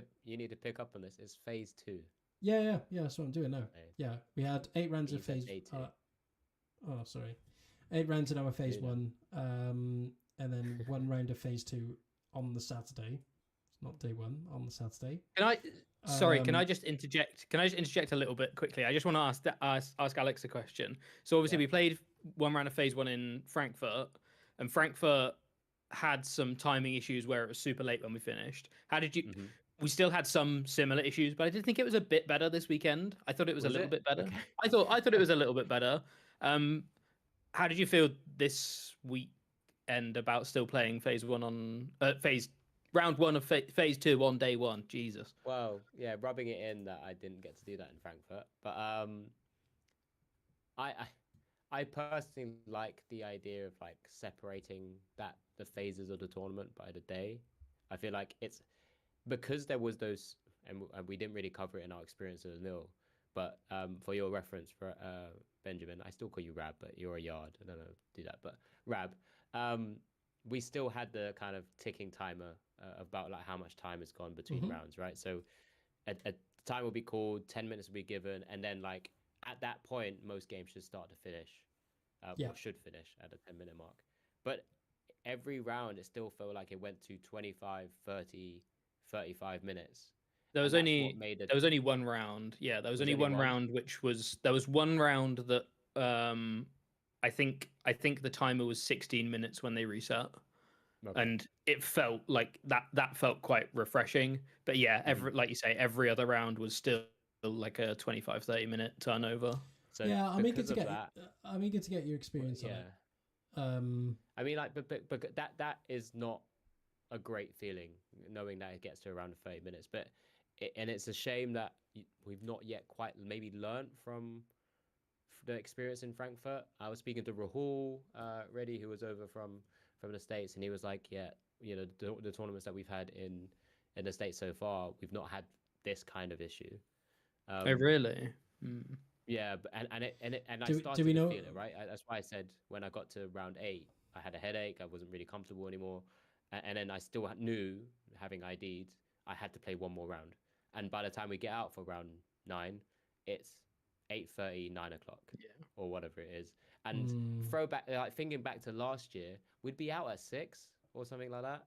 to pick up on this. It's phase 2. Yeah. That's what I'm doing now. Okay. Yeah, we had 8 rounds of phase. 8 rounds in our phase 1, and then 1 round of phase 2 on the Saturday. It's not day 1 on the Saturday. Can I just interject? Can I just interject a little bit quickly? I just want to ask Alex a question. So obviously we played 1 round of phase 1 in Frankfurt, and Frankfurt had some timing issues where it was super late when we finished. How did you? We still had some similar issues, but I did think it was a bit better this weekend. I thought it was a little bit better. Okay. I thought it was a little bit better. How did you feel this weekend about still playing phase 1 on round 1 of phase 2 on day 1? Jesus. Well, yeah, rubbing it in that I didn't get to do that in Frankfurt, but I personally like the idea of like separating the phases of the tournament by the day. I feel like it's because there was those, and we didn't really cover it in our experience at Lille. But for your reference, for Benjamin, I still call you Rab, but you're a yard. I don't know, do that, but Rab, we still had the kind of ticking timer about like how much time has gone between rounds, right? So a time will be called, 10 minutes will be given, and then like at that point, most games should start to finish, or should finish at a 10-minute mark. But every round, it still felt like it went to 25, 30, 35 minutes. There was only one round. Yeah, there was only one round, there was one round that I think the timer was 16 minutes when they reset. Okay. And it felt like that felt quite refreshing. But yeah, like you say, every other round was still like a 25-30 minute turnover. So yeah, I'm eager to get your experience on it. I mean, like, but that is not a great feeling, knowing that it gets to around 30 minutes. But it's a shame that we've not yet quite maybe learned from the experience in Frankfurt. I was speaking to Rahul Reddy, who was over from the States, and he was like, yeah, you know, the tournaments that we've had in the States so far, we've not had this kind of issue. Oh, really? Yeah, but and I started to feel it, right? That's why I said when I got to round 8, I had a headache. I wasn't really comfortable anymore, and then I still knew, having ID'd, I had to play one more round. And by the time we get out for round 9, it's 8:30, 9 o'clock, or whatever it is. And thinking back to last year, we'd be out at 6 or something like that,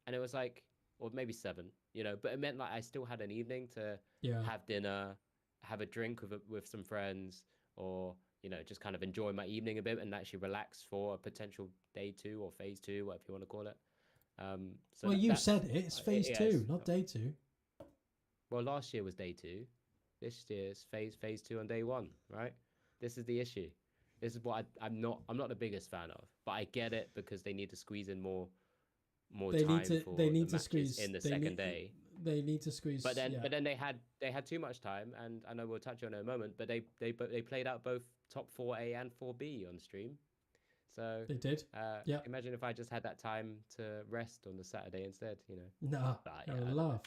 and it was like, or maybe 7, you know. But it meant like I still had an evening to have dinner, have a drink with some friends, or you know, just kind of enjoy my evening a bit and actually relax for a potential day 2 or phase 2, whatever you want to call it. So well, you said it. It's phase 2, not day 2. Well, last year was day 2. This year is phase 2 on day 1, right? This is the issue. This is what I'm not the biggest fan of, but I get it because they need to squeeze in more They time need to. for They the need to matches squeeze in the they second need, day. They need to squeeze. But then they had too much time, and I know we'll touch on it in a moment. But they played out both top 4A and 4B on stream. So they did. Yeah. Imagine if I just had that time to rest on the Saturday instead. Nah, yeah, laugh.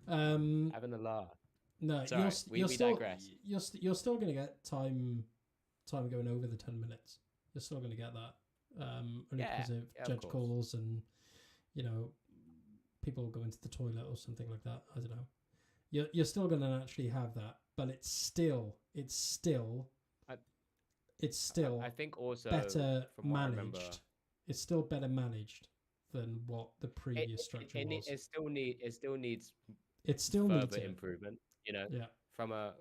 Having a laugh. No, Sorry, you're we still digress. you're still going to get time going over the 10 minutes. You're still going to get that. Only because of judge calls and people go into the toilet or something like that. I don't know. You're still going to actually have that, but it's still I think also better from what I managed. remember, it's still better managed than what the previous structure was. It still needs further further improvement. Yeah. From our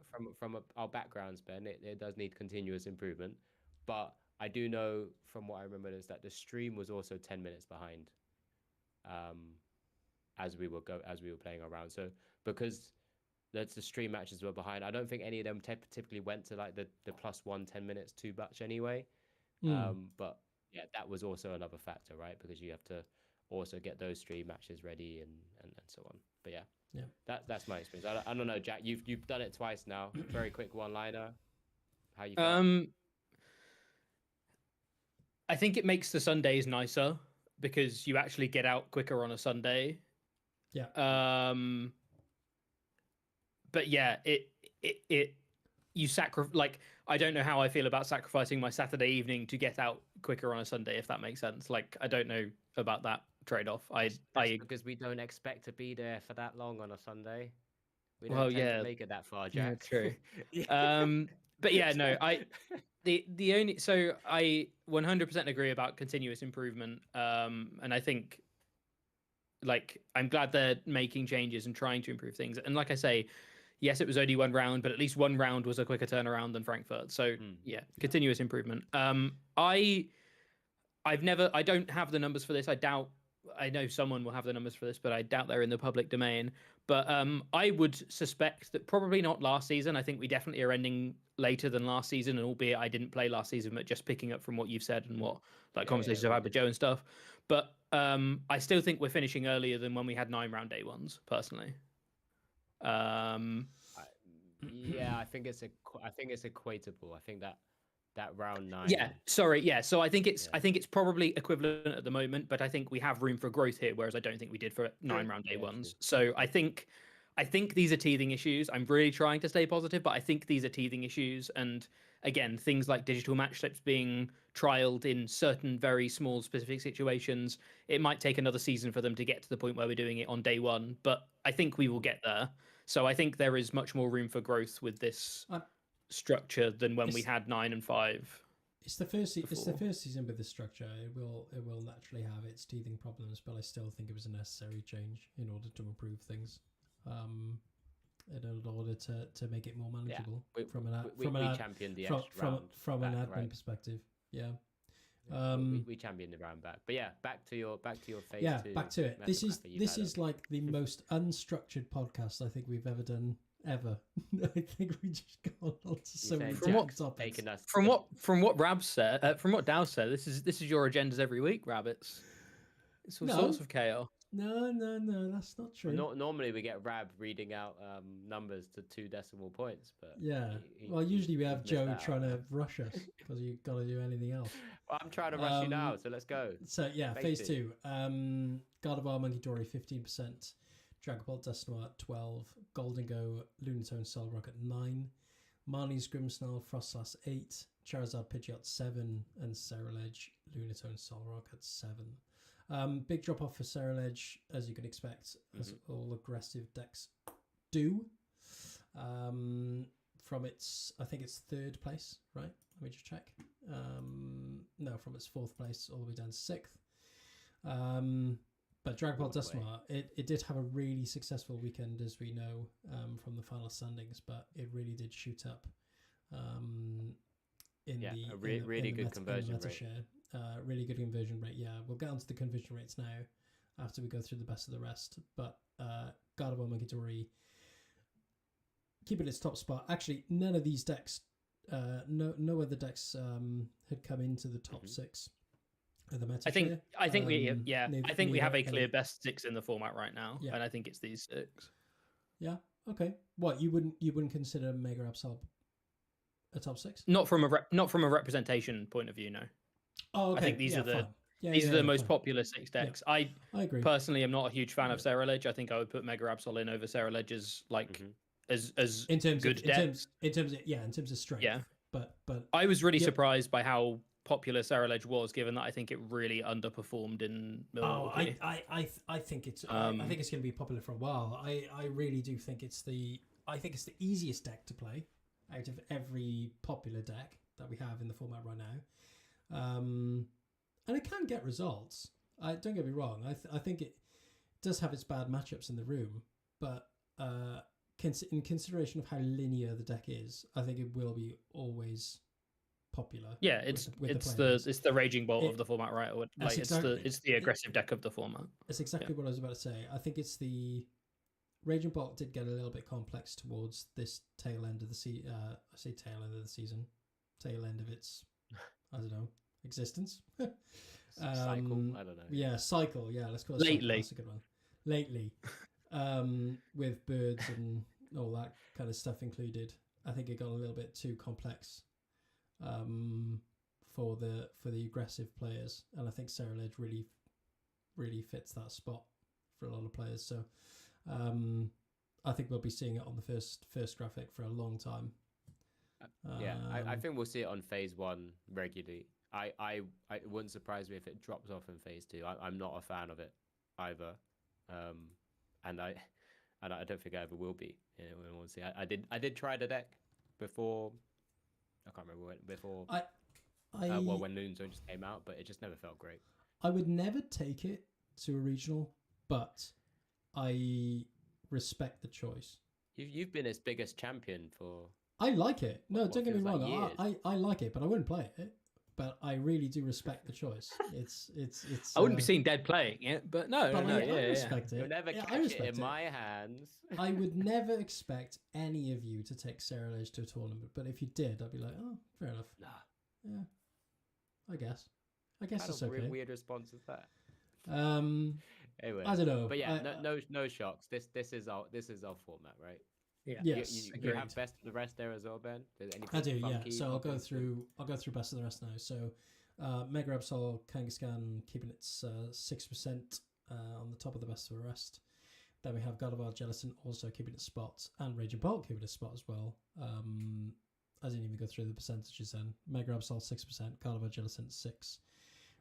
backgrounds, Ben, it does need continuous improvement. But I do know from what I remember is that the stream was also 10 minutes behind. As we were playing around, so because the stream matches were behind, I don't think any of them typically went to like the +1 10 minutes too much anyway. But yeah, that was also another factor, right? Because you have to also get those stream matches ready and so on. But yeah, that's my experience. I don't know, Jack. You've done it twice now. Very quick one-liner. How you felt? I think it makes the Sundays nicer because you actually get out quicker on a Sunday. Yeah. But yeah, you like, I don't know how I feel about sacrificing my Saturday evening to get out quicker on a Sunday, if that makes sense. Like, I don't know about that trade-off. Because we don't expect to be there for that long on a Sunday. We don't tend to make it that far, Jack. Yeah, true. But yeah, no, I 100% agree about continuous improvement. And I think, like, I'm glad they're making changes and trying to improve things. And like I say, yes, it was only one round, but at least one round was a quicker turnaround than Frankfurt. So yeah, continuous improvement. I don't have the numbers for this. I know someone will have the numbers for this, but I doubt they're in the public domain. But I would suspect that probably not last season. I think we definitely are ending later than last season, and albeit I didn't play last season, but just picking up from what you've said and what conversations I've had with Joe and stuff. But I still think we're finishing earlier than when we had 9-round day ones, personally. Yeah, I think it's equatable. I think that round 9. Yeah, sorry. Yeah, so I think it's probably equivalent at the moment, but I think we have room for growth here, whereas I don't think we did for 9-round day ones. So I think these are teething issues. I'm really trying to stay positive, but I think these are teething issues. And again, things like digital match slips being trialed in certain very small specific situations, it might take another season for them to get to the point where we're doing it on day one, but I think we will get there. So I think there is much more room for growth with this structure than when we had 9 and 5. It's the first season with this structure. It will naturally have its teething problems, but I still think it was a necessary change in order to improve things. In order to make it more manageable from an admin perspective. Yeah. We championed the round back. But yeah, back to your phase 2. Back to it. This is like the most unstructured podcast I think we've ever done ever. I think we just got on to so many topics. From what Rab said, from what Dow said, this is your agendas every week, Rabbits. It's all sorts of chaos. No, that's not true. Normally we get Rab reading out numbers to 2 decimal points, but well, usually we have Joe trying to rush us because you've got to do anything else. Well, I'm trying to rush you now, so let's go. So yeah, phase 2. Gardevoir, Monkey Dory 15%, Dragapult, Dusknoir 12, Goldengo, Lunatone, Solrock at 9, Marnie's Grimmsnarl, Frostlass 8, Charizard, Pidgeot 7, and Ceruledge, Lunatone, Solrock at 7. Big drop off for Ceruledge, as you can expect, as all aggressive decks do. From its, I think it's 3rd place, right? Let me just check. No, from its 4th place all the way down to 6th. But Dragapult Dusknoir, it did have a really successful weekend, as we know from the final standings, but it really did shoot up really good conversion rate. Share. Really good conversion rate. Yeah, we'll get onto the conversion rates now after we go through the best of the rest. But Gardevoir, Monkey Dory keeping its top spot. Actually, none of these decks no other decks had come into the top 6 of the meta. I think we have a clear any... best 6 in the format right now, and I think it's these 6. Yeah. Okay. What, you wouldn't consider Mega Absol a top 6? Not from a representation point of view, no. Oh, okay. I think these are the these are the most popular 6 decks. Yeah. I agree. Personally am not a huge fan of Ceruledge. I think I would put Mega Absol in over Ceruledge as as in terms good of, decks. In terms of strength. Yeah. But I was really surprised by how popular Ceruledge was, given that I think it really underperformed in Milwaukee. I think it's I think it's going to be popular for a while. I really do think it's the easiest deck to play out of every popular deck that we have in the format right now. And it can get results. Don't get me wrong. I think it does have its bad matchups in the room, but in consideration of how linear the deck is, I think it will be always popular. Yeah, it's the Raging Bolt of the format, right? It's the aggressive deck of the format. That's exactly what I was about to say. I think it's the Raging Bolt did get a little bit complex towards this tail end of the season. I say tail end of the season, tail end of its, I don't know, existence. Cycle. I don't know. Yeah, cycle. Yeah, let's call it lately. Cycle. That's a good one. Lately, with birds and all that kind of stuff included, I think it got a little bit too complex for the aggressive players, and I think Ceruledge really fits that spot for a lot of players. So I think we'll be seeing it on the first graphic for a long time. I think we'll see it on phase 1 regularly. It wouldn't surprise me if it drops off in phase 2. I'm not a fan of it either, and I don't think I ever will be. We'll see. I did try the deck before. I can't remember when before. When Loon Zone just came out, but it just never felt great. I would never take it to a regional, but I respect the choice. You've been its biggest champion for. I like it. No, don't get me wrong. I like it, but I wouldn't play it. But I really do respect the choice. It's. I wouldn't be seen dead playing it, but no. I respect it. You'll never catch it in my hands. I would never expect any of you to take Ceruledge to a tournament, but if you did, I'd be like, oh, fair enough. Nah. Yeah. I guess it's okay. Weird response is that? Anyway, I don't know. But yeah, no shocks. This is our format, right? Yeah. Yes. You have best of the rest there as well, Ben. I do. Yeah. So I'll go through best of the rest now. So Mega Absol Kangaskhan keeping its 6% on the top of the best of the rest. Then we have Gardevoir Jellicent also keeping its spot, and Raging Bolt keeping its spot as well. I didn't even go through the percentages then. Mega Absol 6%, Gardevoir Jellicent 6%,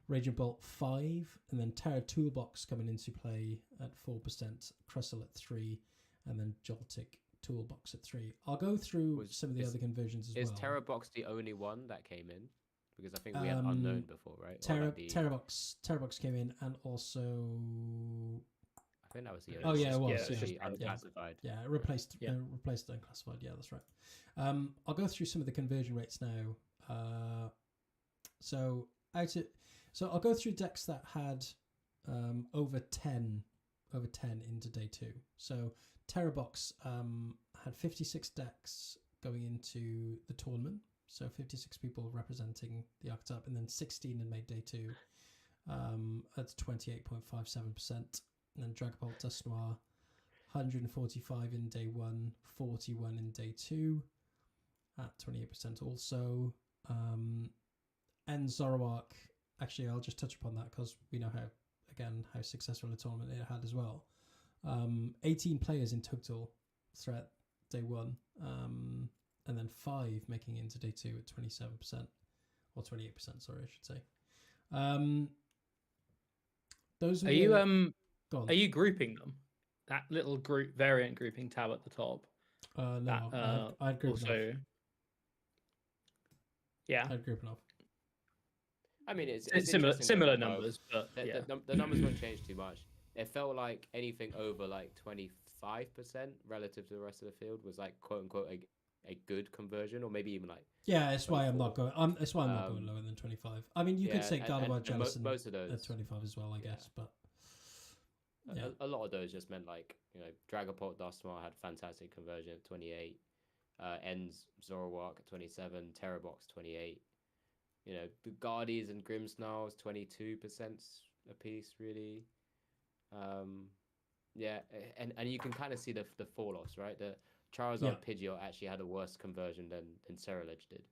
Raging Bolt 5%, and then Terra Toolbox coming into play at 4%, Crustle at 3%, and then Joltik Toolbox at 3%. I'll go through some of the other conversions as well. Is Terra Box the only one that came in? Because I think we had Unknown before, right? Terra Box came in, and also I think that was the only. Oh yeah, it was. Unclassified. Yeah, it replaced unclassified. Yeah, that's right. I'll go through some of the conversion rates now. So I'll go through decks that had over 10 into day 2. So Terrabox had 56 decks going into the tournament, so 56 people representing the archetype, and then 16 had made day 2 at 28.57%, and then Dragapult Dust Noir 145 in day 1, 41 in day 2 at 28% also. And Zoroark, actually I'll just touch upon that because we know how successful a tournament it had as well. 18 players in total throughout day 1, and then 5 making it into day 2 at 27%, or 28%, sorry, I should say. Those are you grouping them? That little variant grouping tab at the top. No, I'd group also. Yeah, I'd group enough. I mean, it's similar numbers, but the numbers won't change too much. It felt like anything over like 25% relative to the rest of the field was like quote unquote a good conversion, or maybe even like. Yeah, that's why I'm not going. That's why I'm not going lower than 25. I mean, you could say Gardevoir Jellicent most of those at 25 as well, I guess, but. A lot of those just meant like, Dragapult Dust Noir had fantastic conversion at 28. Ends Zoroark at 27, Terrabox 28. You know, the Guardies and Grimmsnarls 22% a piece, really. Yeah, and you can kind of see the fall offs, right? The Charizard Pidgeot actually had a worse conversion than Ceruledge did.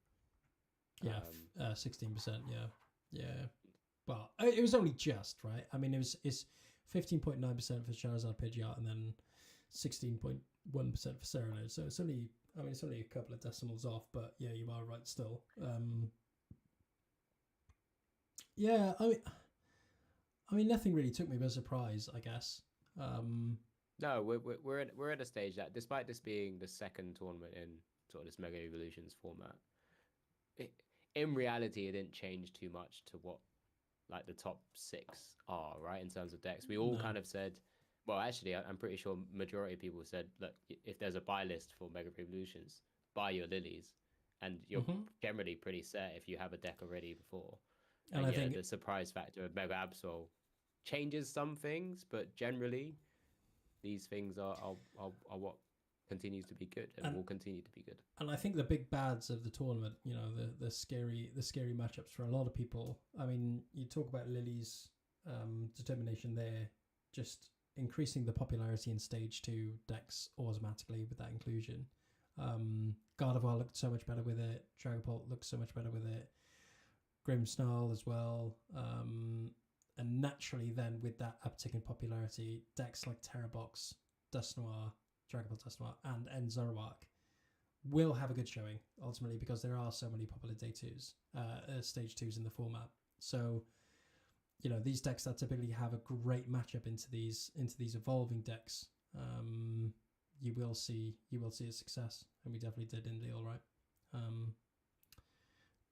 Yeah, 16%. Yeah. But it was only just, right? I mean, it's 15.9% for Charizard Pidgeot and then 16.1% for Ceruledge. So it's only a couple of decimals off, but yeah, you are right still. Yeah, I mean, nothing really took me by surprise, I guess. No, we're at a stage that, despite this being the second tournament in sort of this Mega Evolutions format, in reality, it didn't change too much to what like the top 6 are, right, in terms of decks. We all kind of said, well, actually, I'm pretty sure majority of people said, look, if there's a buy list for Mega Evolutions, buy your lilies, and you're generally pretty set if you have a deck already before. And I think the surprise factor of Mega Absol changes some things, but generally, these things are what continues to be good and will continue to be good. And I think the big bads of the tournament, you know, the scary matchups for a lot of people. I mean, you talk about Lily's determination there, just increasing the popularity in stage 2 decks automatically with that inclusion. Gardevoir looked so much better with it. Dragapult looked so much better with it. Grimmsnarl as well. And naturally then with that uptick in popularity, decks like Terrabox, Dusknoir, Dragapult Dusknoir, and Zoroark will have a good showing ultimately because there are so many popular stage 2s in the format. So, you know, these decks that typically have a great matchup into these evolving decks, you will see a success, and we definitely did in Lille, right?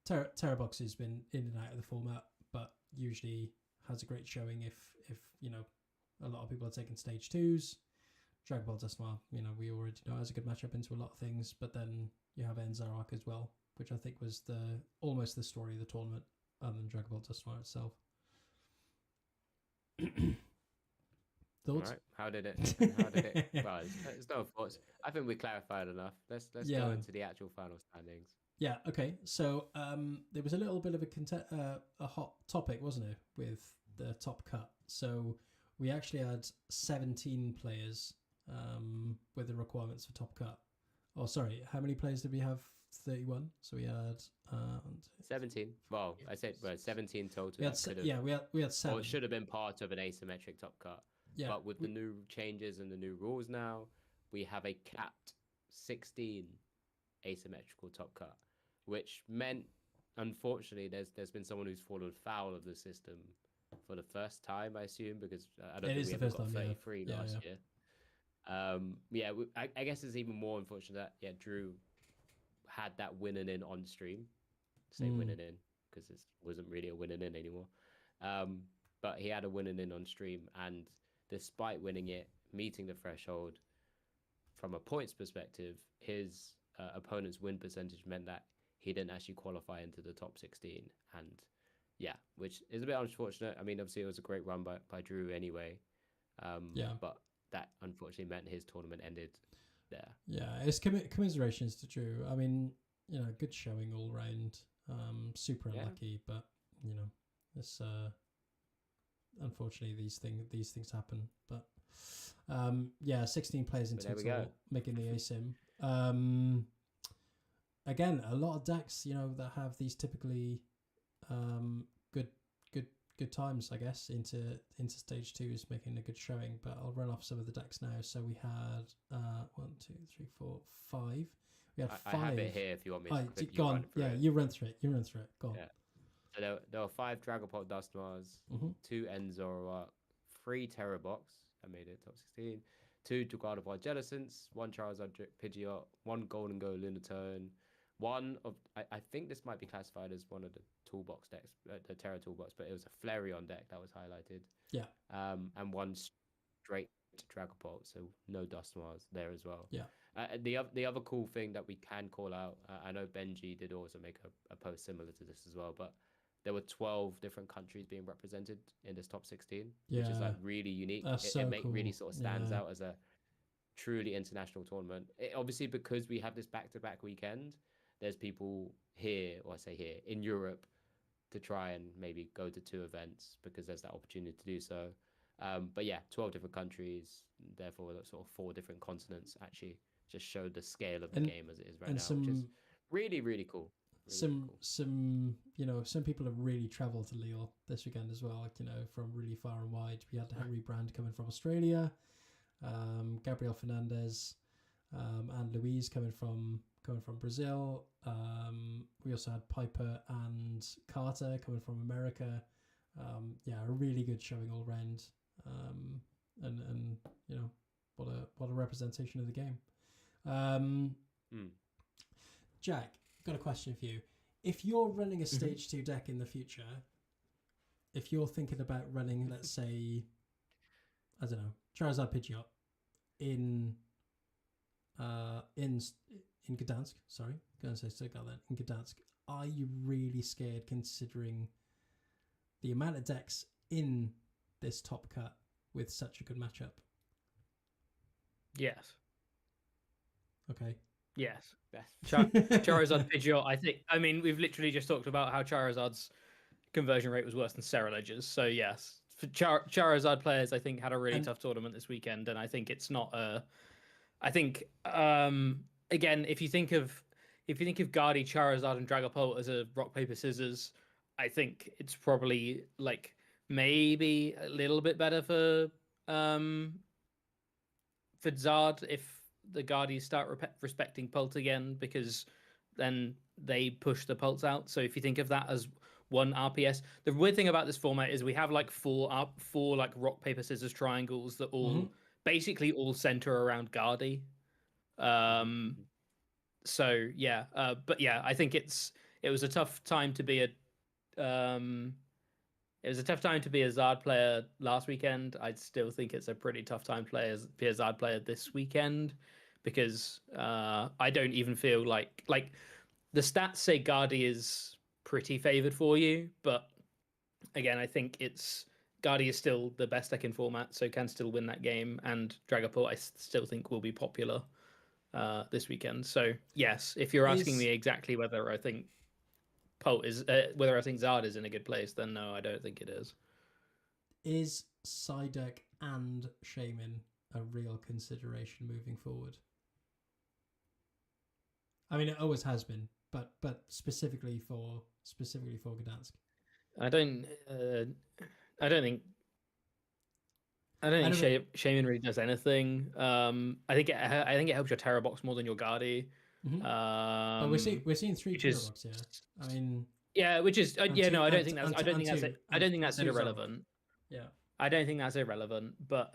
Terrabox has been in and out of the format, but usually has a great showing if you know a lot of people are taking stage 2s. Dragapult Dusknoir, you know, we already know has a good matchup into a lot of things, but then you have Zoroark as well, which I think was almost the story of the tournament, other than Dragapult Dusknoir itself. Thoughts? Right. How did it? Well, it's no thoughts. I think we clarified enough. Let's go into the actual final standings. Yeah. Okay. So there was a little bit of a hot topic, wasn't it, with the top cut? So we actually had 17 players with the requirements for top cut. Oh, sorry. How many players did we have? 31. So we had 17. Well, I said 17 total. We had 7. Well, it should have been part of an asymmetric top cut. Yeah. But with the new changes and the new rules now, we have a capped 16 asymmetrical top cut, which meant, unfortunately, there's been someone who's fallen foul of the system for the first time, I assume, because I don't think we ever got 33 last year. I guess it's even more unfortunate that Drew had that winning in on stream. Say winning in because it wasn't really a winning in anymore. But he had a winning in on stream, and despite winning it, meeting the threshold from a points perspective, his opponent's win percentage meant that he didn't actually qualify into the top 16. And which is a bit unfortunate. I mean, obviously it was a great run by Drew anyway. But that unfortunately meant his tournament ended there. Yeah, it's commiserations to Drew. I mean, you know, good showing all round. Super unlucky, but you know, it's unfortunately these things happen. But 16 players in total making the ASIM. Again, a lot of decks, you know, that have these typically good times, I guess, into stage 2 is making a good showing. But I'll run off some of the decks now. So we had 1, 2, 3, 4, 5. We had 5. I have it here if you want me to quickly go on. You run through it. Go on. Yeah. So there were 5 Dragapult Dusknoirs, 2 Zoroark, 3 Terrabox. I made it top 16. 2 Gardevoir Jellicents, 1 Charizard Pidgeot, 1 Golden Go Lunatone, 1 of I think this might be classified as one of the toolbox decks, the Terra toolbox, but it was a Flareon deck that was highlighted. Yeah. And 1 straight Dragapult, so no Dusknoirs there as well. Yeah. The other cool thing that we can call out, I know Benji did also make a post similar to this as well, but there were 12 different countries being represented in this top 16, which is like really unique. That's so cool. Really sort of stands out as a truly international tournament. Obviously, because we have this back-to-back weekend, there's people here, or I say here, in Europe, to try and maybe go to 2 events because there's that opportunity to do so. But yeah, 12 different countries, therefore sort of 4 different continents actually just showed the scale of the game as it is right now, which is really, really cool. Some some people have really travelled to Lille this weekend as well, like, from really far and wide. We had Henry Brand coming from Australia, Gabriel Fernandez, and Louise coming from Brazil. We also had Piper and Carter coming from America. A really good showing all round. And what a representation of the game. Jack, got a question for you. If you're running a stage 2 deck in the future, if you're thinking about running, let's say, I don't know, Charizard Pidgeot in Gdansk, sorry, going to say Stuttgart then, in Gdansk, are you really scared considering the amount of decks in this top cut with such a good matchup? Yes. Okay. Yes. Charizard Pidgeot, I mean, we've literally just talked about how Charizard's conversion rate was worse than Ceralage's. So yes, for Charizard players, I think had a really tough tournament this weekend, and I think it's not I think again, if you think of Guardy, Charizard, and Dragapult as a rock paper scissors, I think it's probably like maybe a little bit better for Zard if the Guardies start respecting Pult again, because then they push the Pults out. So if you think of that as one RPS, the weird thing about this format is we have like four like rock paper scissors triangles that all basically all center around Guardy. So yeah, but yeah, I think it was a tough time to be a Zard player last weekend. I'd still think it's a pretty tough time to be a Zard player this weekend, because I don't even feel like the stats say Guardy is pretty favored for you, but again, I think Guardy is still the best deck in format, so can still win that game, and Dragapult I still think will be popular this weekend. So yes, if you're asking me exactly whether I think whether I think Zard is in a good place, then no, I don't think it is. Is Psyduck and Shaman a real consideration moving forward? I mean, it always has been, but specifically for Gdansk. I don't think Shaman really does anything. I think it helps your Terra box more than your Guardy. But we're seeing 3 Terra box here. I mean, yeah, which is I don't think that's irrelevant. Yeah, I don't think that's irrelevant, but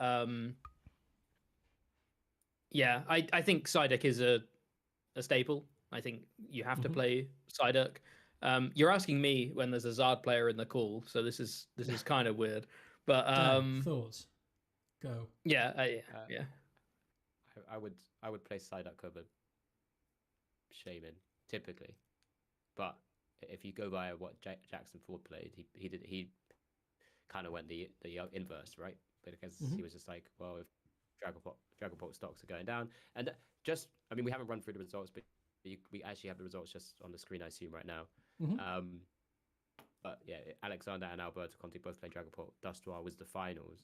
yeah, I think Psyduck is a staple. I think you have to play Psyduck. You're asking me when there's a Zard player in the call, so this is kind of weird. But thoughts, go. Yeah, I would play Psyduck over Shaman typically, but if you go by what Jackson Ford played, he kind of went the inverse, right? Because he was just like, well, if Dragapult stocks are going down, and I mean, we haven't run through the results, but we actually have the results just on the screen, I assume, right now. But yeah, Alexander and Alberto Conti both played Dragapult. Dustoir was the finals.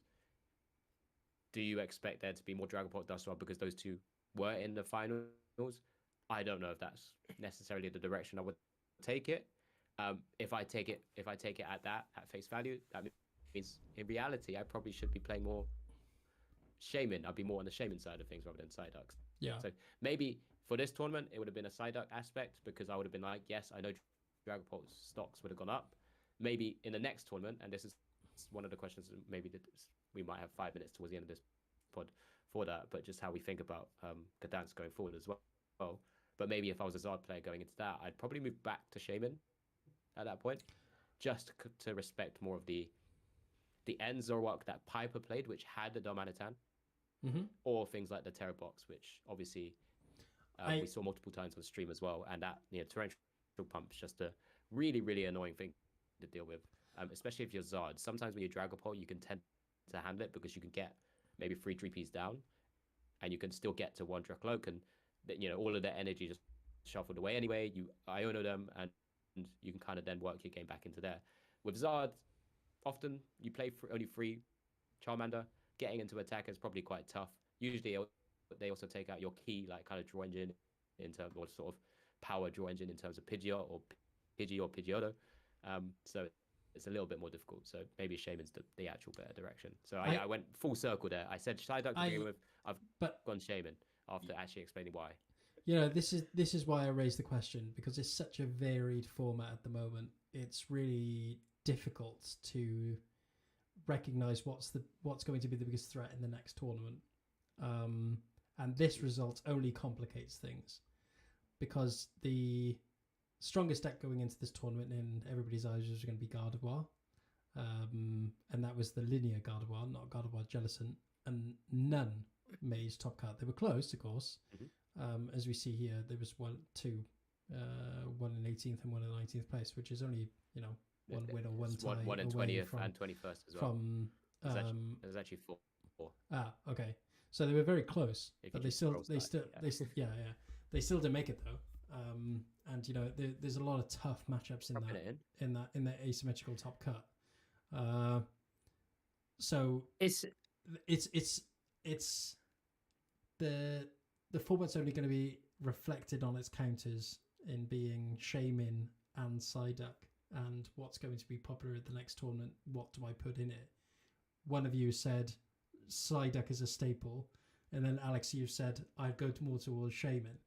Do you expect there to be more Dragapult Dustoir because those two were in the finals? I don't know if that's necessarily the direction I would take it. If I take it at face value, that means in reality I probably should be playing more Shaman. I'd be more on the Shaman side of things rather than Psyduck. Yeah. So maybe for this tournament it would have been a Psyduck aspect, because I would have been like, yes, I know Dragapult's stocks would have gone up. Maybe in the next tournament, and this is one of the questions maybe that we might have 5 minutes towards the end of this pod for that, but just how we think about Gdansk going forward as well. But maybe if I was a Zard player going into that, I'd probably move back to Shaman at that point, just to respect more of the end Zoroark that Piper played, which had the Darmanitan, or things like the Terra box, which obviously we saw multiple times on stream as well, and that torrential pump is just a really, really annoying thing to deal with, especially if you're Zard. Sometimes when you Dragapult, you can tend to handle it because you can get maybe 3 3Ps down, and you can still get to Wanderer Cloak, and all of their energy just shuffled away anyway. You Iono them, and you can kind of then work your game back into there. With Zard, often you play only 3 Charmander. Getting into attack is probably quite tough. Usually they also take out your key, like kind of draw engine in terms, or sort of power draw engine in terms of Pidgeot or Pidgeotto. So it's a little bit more difficult. So maybe Shaman's the actual better direction. So I went full circle there. I said Psyduck to begin with. I've gone Shaman after actually explaining why. This is why I raised the question, because it's such a varied format at the moment. It's really difficult to recognize what's going to be the biggest threat in the next tournament. And this result only complicates things, because the strongest deck going into this tournament in everybody's eyes was going to be Gardevoir. And that was the linear Gardevoir, not Gardevoir Jellicent. And none made top cut. They were close, of course. As we see here, there was one in 18th and one in 19th place, which is only, one win or one tie. One in 20th and 21st as well. There's actually 4. Okay. So they were very close, but they still didn't make it though. And there's a lot of tough matchups in that asymmetrical top cut. So it's the format's only going to be reflected on its counters in being Shaman and Psyduck, and what's going to be popular at the next tournament. What do I put in it? One of you said Psyduck is a staple, and then Alex, you said I'd go more towards Shaman.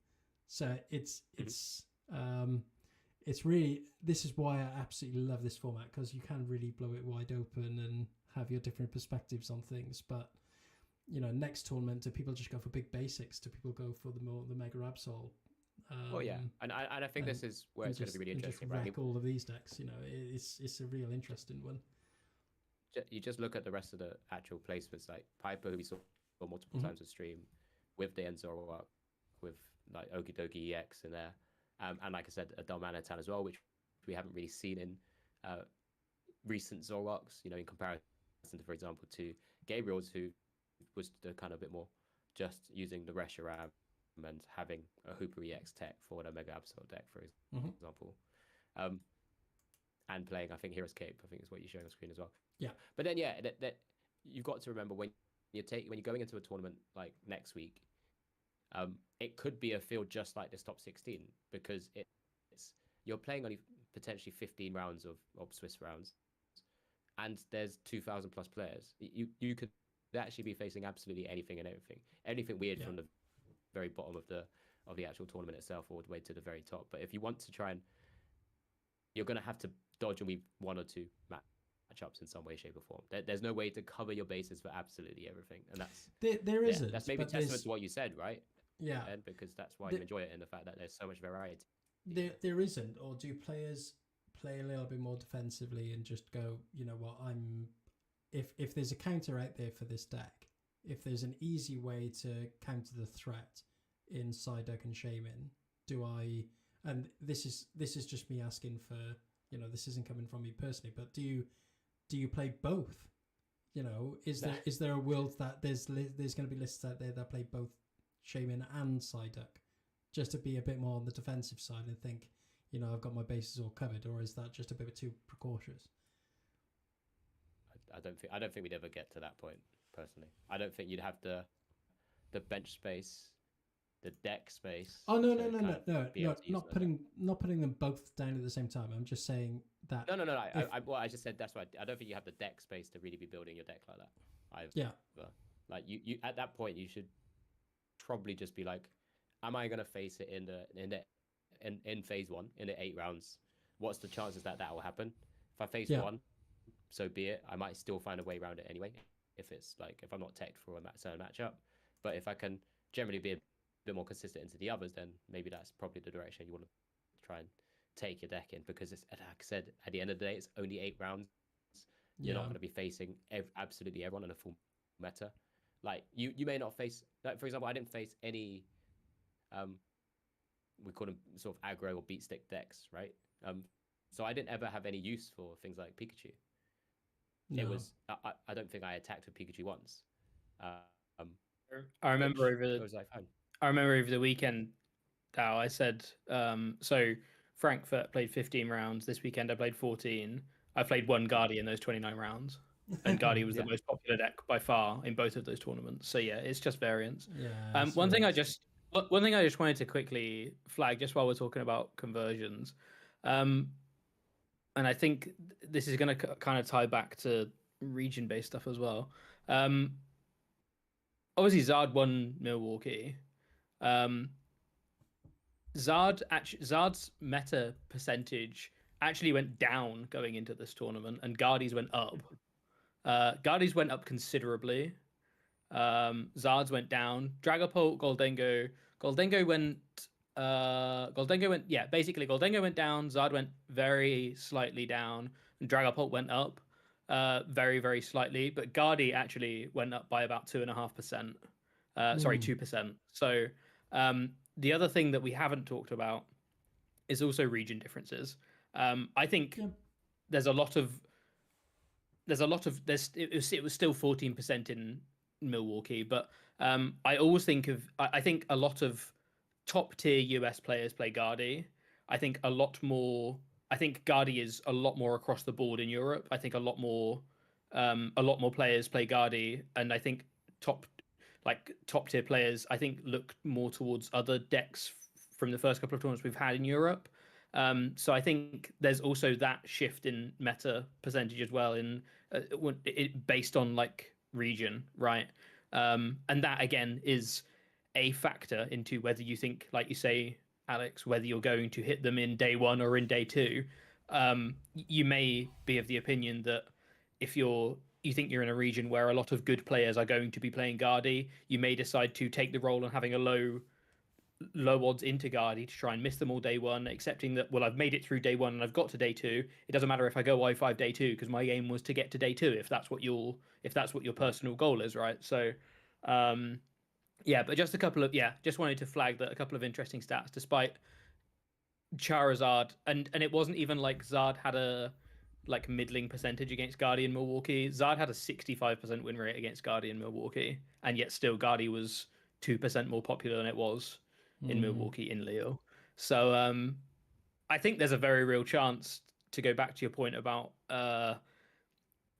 So it's really, this is why I absolutely love this format, because you can really blow it wide open and have your different perspectives on things. But next tournament, do people just go for big basics? Do people go for the Mega Absol? And I think this is where it's going to be really interesting. Just wreck all of these decks. It's a real interesting one. You just look at the rest of the actual placements, like Piper, who we saw multiple times on stream, with the Zoroark, with like Okidoki EX in there, and like I said, a Darmanitan as well, which we haven't really seen in recent Zoroarks. In comparison to, for example, to Gabriel's, who was the kind of a bit more just using the Reshiram and having a Hooper EX tech for the Mega Absol deck, for example. And playing, I think, Hero's Cape, I think is what you're showing on screen as well. Yeah. But then, that you've got to remember when you're going into a tournament like next week, it could be a field just like this top 16, because you're playing only potentially 15 rounds of Swiss rounds, and there's 2,000 plus players. You could actually be facing absolutely anything and anything weird from the very bottom of the actual tournament itself all the way to the very top. But if you want to try and, you're going to have to dodge and weave 1 or 2 matchups in some way, shape, or form. There's no way to cover your bases for absolutely everything, and that's there isn't. That's maybe testament to what you said, right? Yeah, and because that's why you enjoy it, in the fact that there's so much variety. There isn't, or do players play a little bit more defensively and just go, you know what, if there's a counter out there for this deck, if there's an easy way to counter the threat in Psyduck and Shaman, do I? And this is just me asking for, this isn't coming from me personally, but do you play both? Is there a world that there's going to be lists out there that play both Shaman and Psyduck, just to be a bit more on the defensive side and think, I've got my bases all covered, or is that just a bit too precautious? I don't think we'd ever get to that point, personally. I don't think you'd have the bench space, the deck space. Oh no, not putting them both down at the same time. I'm just saying that. No. I just said that's why I don't think you have the deck space to really be building your deck like that. Like you at that point you should probably just be like, am I gonna face it in phase 1 in the 8 rounds? What's the chances that will happen? If I face 1, so be it. I might still find a way around it anyway. If I'm not teched for a certain matchup, but if I can generally be a bit more consistent into the others, then maybe that's probably the direction you want to try and take your deck in, because it's, like I said, at the end of the day, it's only 8 rounds. You're not going to be facing absolutely everyone in a full meta. Like you may not face, like, for example, I didn't face any we call them sort of aggro or beat stick decks, right? So I didn't ever have any use for things like Pikachu. No. It was I don't think I attacked with Pikachu once. I remember It was like fun. I remember over the weekend, Dow, I said, so Frankfurt played 15 rounds. This weekend I played 14. I played one Guardi in those 29 rounds. And Guardi was the most popular deck by far in both of those tournaments. So yeah, it's just variance. Yeah. One thing I just wanted to quickly flag just while we're talking about conversions, and I think this is going to kind of tie back to region-based stuff as well. Obviously, Zard won Milwaukee. Zard's meta percentage actually went down going into this tournament, and Guardi's went up. Guardi's went up considerably. Zard's went down. Dragapult, Gdasnk went down. Zard went very slightly down, and Dragapult went up, very very slightly. But Guardi actually went up by about 2.5%. Sorry, 2%. So the other thing that we haven't talked about is also region differences. I think it was still 14% in Milwaukee, but I always think I think a lot of top tier US players play Guardi. I think Guardi is a lot more across the board in Europe. I think a lot more players play Guardi, and I think top tier players I think look more towards other decks from the first couple of tournaments we've had in Europe. So I think there's also that shift in meta percentage as well in based on like region, right? And that again is a factor into whether you think, like you say, Alex, whether you're going to hit them in day one or in day two. You may be of the opinion that if you think you're in a region where a lot of good players are going to be playing Guardi, you may decide to take the role on having a low odds into Guardi to try and miss them all day one, accepting that, well, I've made it through day one and I've got to day two. It doesn't matter if I go I5 day two because my aim was to get to day two, if that's what your personal goal is, right? So yeah, but just wanted to flag that a couple of interesting stats despite Charizard, and it wasn't even like Zard had a like middling percentage against Guardi in Milwaukee. Zard had a 65% win rate against Guardi in Milwaukee, and yet still Guardi was 2% more popular than it was in Milwaukee in Lille. So I think there's a very real chance, to go back to your point about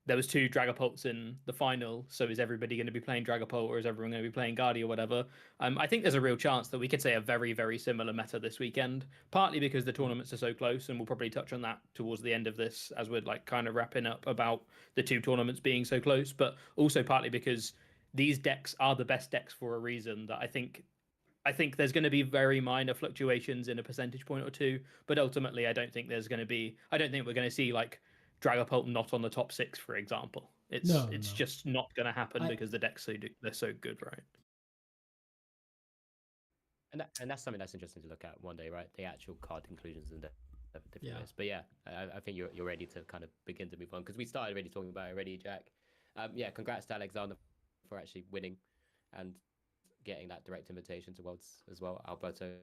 there was 2 Dragapults in the final, so is everybody going to be playing Dragapult or is everyone going to be playing Guardi or whatever? I think there's a real chance that we could say a very, very similar meta this weekend, partly because the tournaments are so close, and we'll probably touch on that towards the end of this as we're like kind of wrapping up about the 2 tournaments being so close, but also partly because these decks are the best decks for a reason. That I think there's going to be very minor fluctuations in a percentage point or 2, but ultimately I don't think we're going to see like Dragapult not on the top 6, for example. It's just not going to happen because the decks they're so good, right? And that's something that's interesting to look at one day, right? The actual card conclusions and the different ways. But yeah, I think you're ready to kind of begin to move on, because we started already talking about it already, Jack. Yeah, congrats to Alexander for actually winning and getting that direct invitation to Worlds as well. Alberto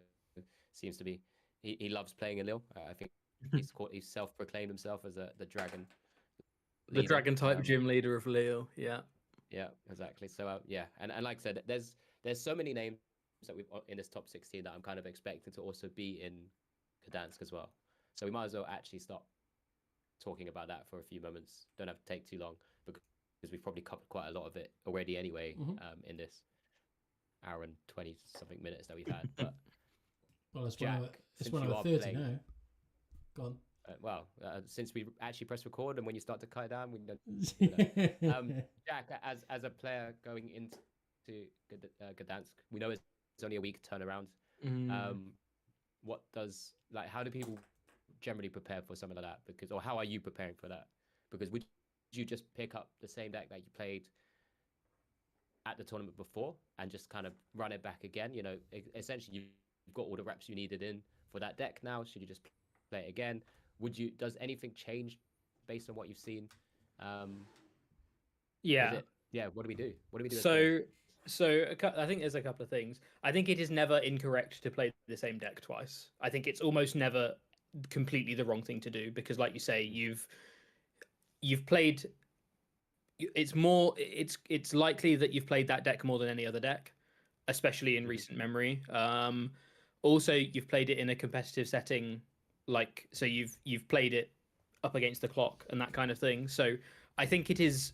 seems to be he loves playing in Lille. I think he's self-proclaimed himself as the dragon leader, the dragon type gym leader of Lille. Yeah exactly. So yeah, and like I said, there's so many names that we've in this top 16 that I'm kind of expecting to also be in Gdansk as well. So we might as well actually start talking about that for a few moments. Don't have to take too long, because we've probably covered quite a lot of it already anyway. In this hour and 20 something minutes that we've had. But well, it's 1:30 now. Gone. Since we actually press record and when you start to cut it down, we don't. Jack, as a player going into Gdansk, we know it's only a week turnaround. How do people generally prepare for something like that? Or how are you preparing for that? Because would you just pick up the same deck that you played at the tournament before and just kind of run it back again? You know, essentially you've got all the reps you needed in for that deck now. Should you just play it again? Does anything change based on what you've seen? What do we do? So I think there's a couple of things. I think it is never incorrect to play the same deck twice. I think it's almost never completely the wrong thing to do, because like you say, you've played it's likely that you've played that deck more than any other deck, especially in recent memory. Also, you've played it in a competitive setting, like so you've played it up against the clock and that kind of thing. So I think it is.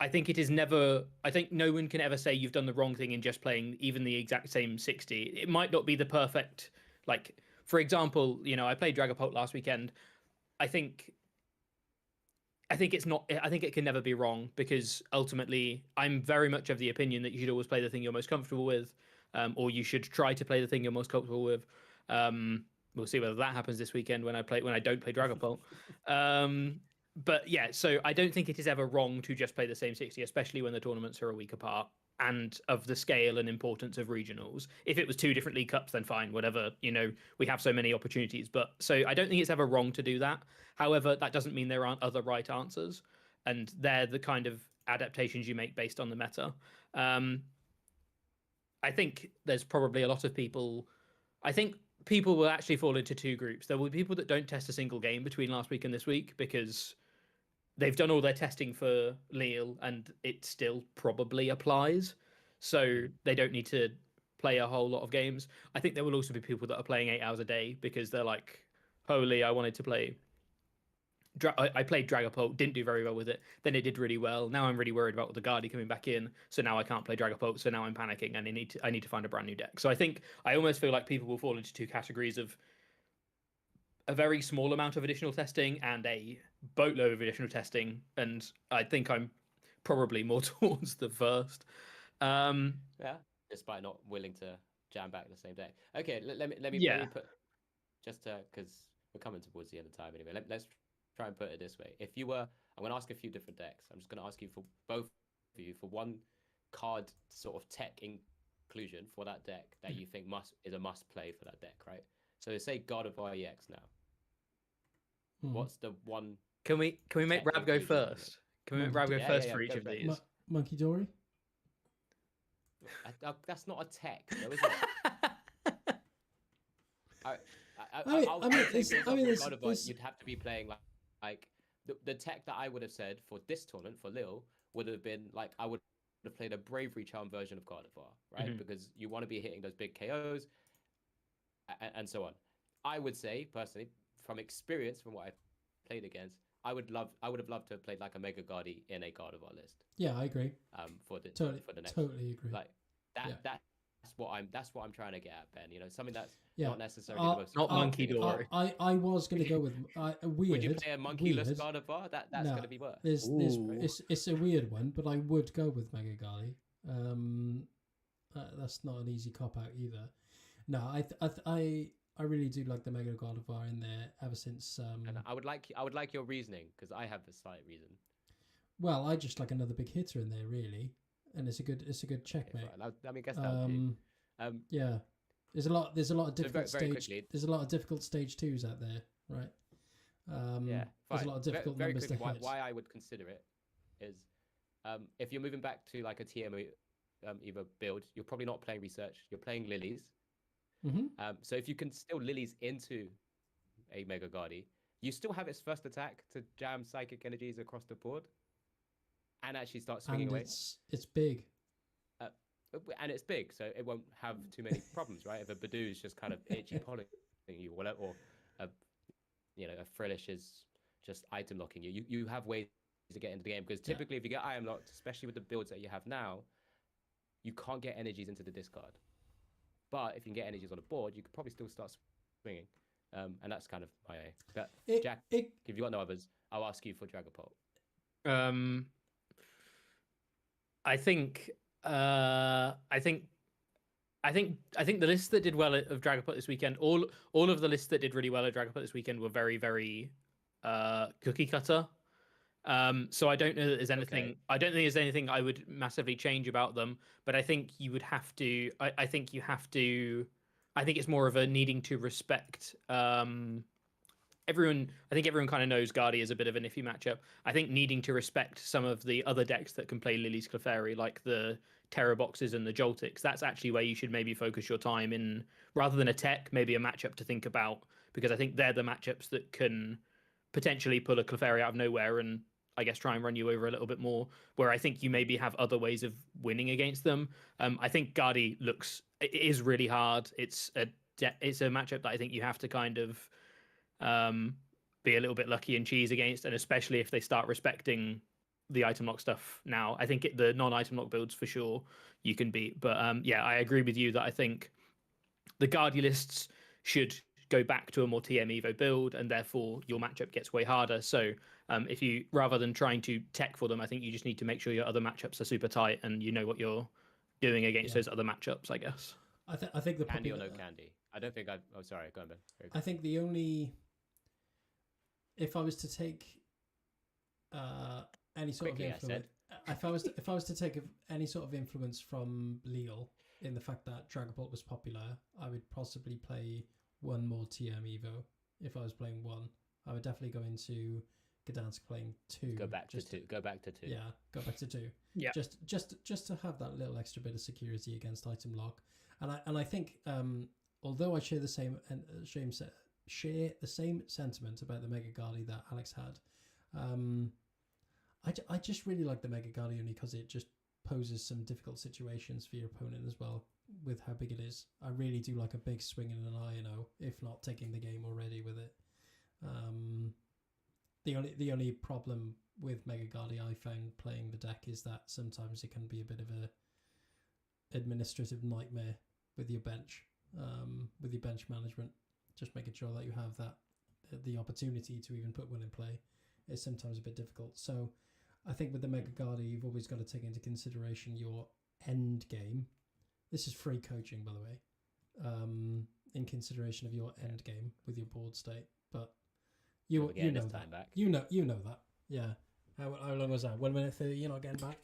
I think it is never. I think no one can ever say you've done the wrong thing in just playing even the exact same 60. It might not be the perfect. Like, for example, I played Dragapult last weekend. I think it's not. I think it can never be wrong because ultimately, I'm very much of the opinion that you should always play the thing you're most comfortable with, or you should try to play the thing you're most comfortable with. We'll see whether that happens this weekend when I don't play Dragapult. But yeah, so I don't think it is ever wrong to just play the same 60, especially when the tournaments are a week apart and of the scale and importance of regionals. If it was 2 different League Cups, then fine, whatever. We have so many opportunities. But so I don't think it's ever wrong to do that. However, that doesn't mean there aren't other right answers, and they're the kind of adaptations you make based on the meta. I think there's probably a lot of people. I think people will actually fall into 2 groups. There will be people that don't test a single game between last week and this week because they've done all their testing for Lille and it still probably applies. So they don't need to play a whole lot of games. I think there will also be people that are playing 8 hours a day because they're like, holy, I wanted to play. I played Dragapult, didn't do very well with it. Then it did really well. Now I'm really worried about the Guardi coming back in. So now I can't play Dragapult. So now I'm panicking and I need to find a brand new deck. So I think I almost feel like people will fall into 2 categories of a very small amount of additional testing and a boatload of additional testing. And I think I'm probably more towards the first. Yeah, despite not willing to jam back the same day. Okay, let me put, just because we're coming towards the end of time anyway. Let's try and put it this way. If you were, I'm going to ask a few different decks. I'm just going to ask you for both of you for one card sort of tech inclusion for that deck that you think is a must play for that deck, right? So say God of War EX now. What's the one? Can we make Rab go first? Can we make Rab go first for each of these? Monkey Dory? That's not a tech, though, is it? You'd have to be playing like the tech that I would have said for this tournament for Lille would have been like I would have played a Bravery Charm version of God of War, right? Because you want to be hitting those big KOs and so on. I would say personally, from experience, from what I've played against, I would have loved to have played like a Mega Guardi in a God of War list. Yeah, I agree. For the next totally agree. Like that. That's what I'm trying to get at, Ben. Something that's not necessarily the most not Monkey Dory. I was going to go with weird. Would you play a monkeyless God of War? That's going to be worse. It's a weird one, but I would go with Mega Gali. That's not an easy cop out either. No, I really do like the Mega God of War in there ever since. And I would like your reasoning because I have a slight reason. Well, I just like another big hitter in there, really. And it's a good checkmate. Okay, I mean, guess that. Yeah, there's a lot of difficult There's a lot of difficult stage 2s out there, right? Yeah, there's a lot of difficult numbers to hit. Why I would consider it is, if you're moving back to like a TM either build, you're probably not playing research. You're playing lilies. So if you can still lilies into a Mega Guardi, you still have its first attack to jam psychic energies across the board. And actually start swinging away. It's big. And it's big, so it won't have too many problems, right? If a Badoo is just kind of itchy polling you, or a Frillish is just item locking you, you have ways to get into the game. Because typically, if you get item locked, especially with the builds that you have now, you can't get energies into the discard. But if you can get energies on the board, you could probably still start swinging. And that's kind of my aim. But Jack, if you've got no others, I'll ask you for Dragapult. I think the lists that did well of Dragapult this weekend, all of the lists that did really well at Dragapult this weekend were very, very cookie cutter. So I don't know that there's anything. Okay. I don't think there's anything I would massively change about them. But I think you would have to. I think you have to. I think it's more of a needing to respect. Everyone kind of knows Guardi is a bit of an iffy matchup. I think needing to respect some of the other decks that can play Lily's Clefairy, like the Terror Boxes and the Joltix, that's actually where you should maybe focus your time in, rather than a tech, maybe a matchup to think about, because I think they're the matchups that can potentially pull a Clefairy out of nowhere, and I guess, try and run you over a little bit more. Where I think you maybe have other ways of winning against them. I think Guardy it is really hard. It's a matchup that I think you have to kind of be a little bit lucky and cheese against, and especially if they start respecting the item lock stuff now. I think the non-item lock builds for sure you can beat. But yeah, I agree with you that I think the Guardy lists should go back to a more TM Evo build, and therefore your matchup gets way harder. So if you, rather than trying to tech for them, I think you just need to make sure your other matchups are super tight and you know what you're doing against those other matchups, I guess. I think the candy or no candy. I don't think I've. Oh, sorry, go on, Ben. I think the only, if I was to take any sort Quickly, of influence, if I was to take any sort of influence from Lille in the fact that Dragapult was popular, I would possibly play one more TM Evo. If I was playing one, I would definitely go into Gdansk playing 2. Go back to 2. Go back to 2. Yeah, go back to 2. Yeah. Just to have that little extra bit of security against item lock. And I think although I share the same sentiment about the Mega Guardy that Alex had, I just really like the Mega Guardy only because it just poses some difficult situations for your opponent as well with how big it is. I really do like a big swing and an INO, if not taking the game already with it. The only problem with Mega Guardy I found playing the deck is that sometimes it can be a bit of a administrative nightmare with your bench management. Just making sure that you have the opportunity to even put one in play is sometimes a bit difficult. So I think with the Mega Guardy, you've always got to take into consideration your end game. This is free coaching, by the way, in consideration of your end game with your board state. But you know that. You know that. Yeah. How long was that? 1 minute 30. You're not getting back.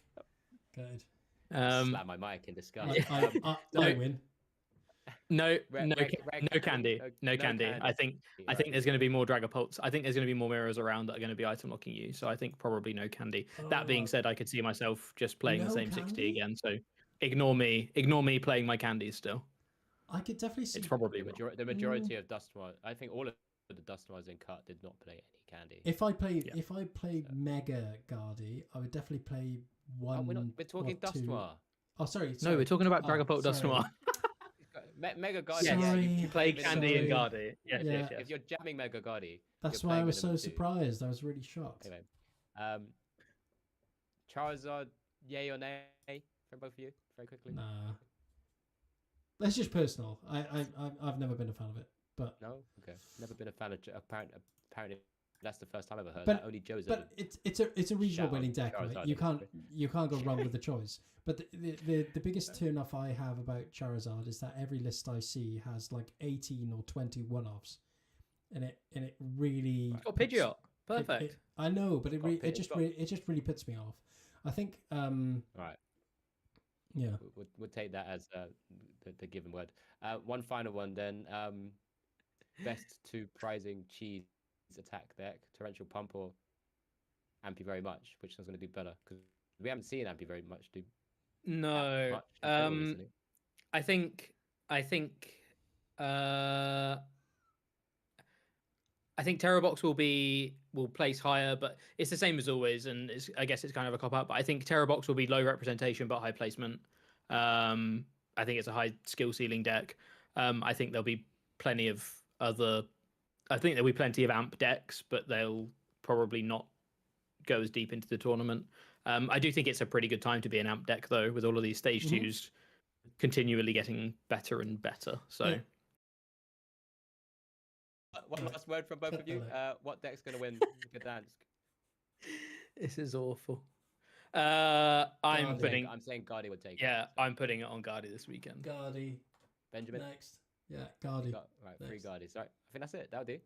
Good. Slap my mic in disgust. I win. No candy. I think there's going to be more Dragapults. I think there's going to be more mirrors around that are going to be item locking you. So I think probably no candy. That being said, I could see myself just playing the same candy? 60 again. So ignore me playing my candies still. I could definitely see. It's probably the majority of Dustmar. I think all of the Dustmars in cut did not play any candy. If I played Mega Guardy, I would definitely play one. We're talking Dustmar. Oh, sorry. No, we're talking about Dragapult Dustmar. Mega Guardy. You play candy and Guardy. Yes. If you're jamming Mega Guardy, that's why I was so surprised. I was really shocked. Anyway, Charizard, yay or nay from both of you, very quickly. Nah, that's just personal. I've never been a fan of it, but no, okay, never been a fan of. Apparently, that's the first time I've ever heard that. Only Joe's. But it's a regional winning deck. Right? You can't go wrong with the choice. But the biggest turn off I have about Charizard is that every list I see has like 18 or 20 one-offs, and it really. It's got Pidgeot. Perfect. I know, but it just really puts me off. I think. Right. Yeah. We'll take that as the given word. One final one then. Best 2 prizing cheese attack deck: Torrential Pump or Ampy very much. Which one's going to do better? Because we haven't seen Ampy very much do. No. I think Terrorbox will place higher, but it's the same as always, and I guess it's kind of a cop out. But I think Terrorbox will be low representation but high placement. I think it's a high skill ceiling deck. I think there'll be plenty of amp decks, but they'll probably not go as deep into the tournament. I do think it's a pretty good time to be an amp deck, though, with all of these stage 2s continually getting better and better. So, one last word from both of you. What deck's going to win Gdansk? This is awful. I'm saying Guardy would take it. Yeah, I'm putting it on Guardy this weekend. Guardy. Benjamin? Next. Yeah, Guardy. Right, 3 Guardies. Right, I think that's it. That'll do.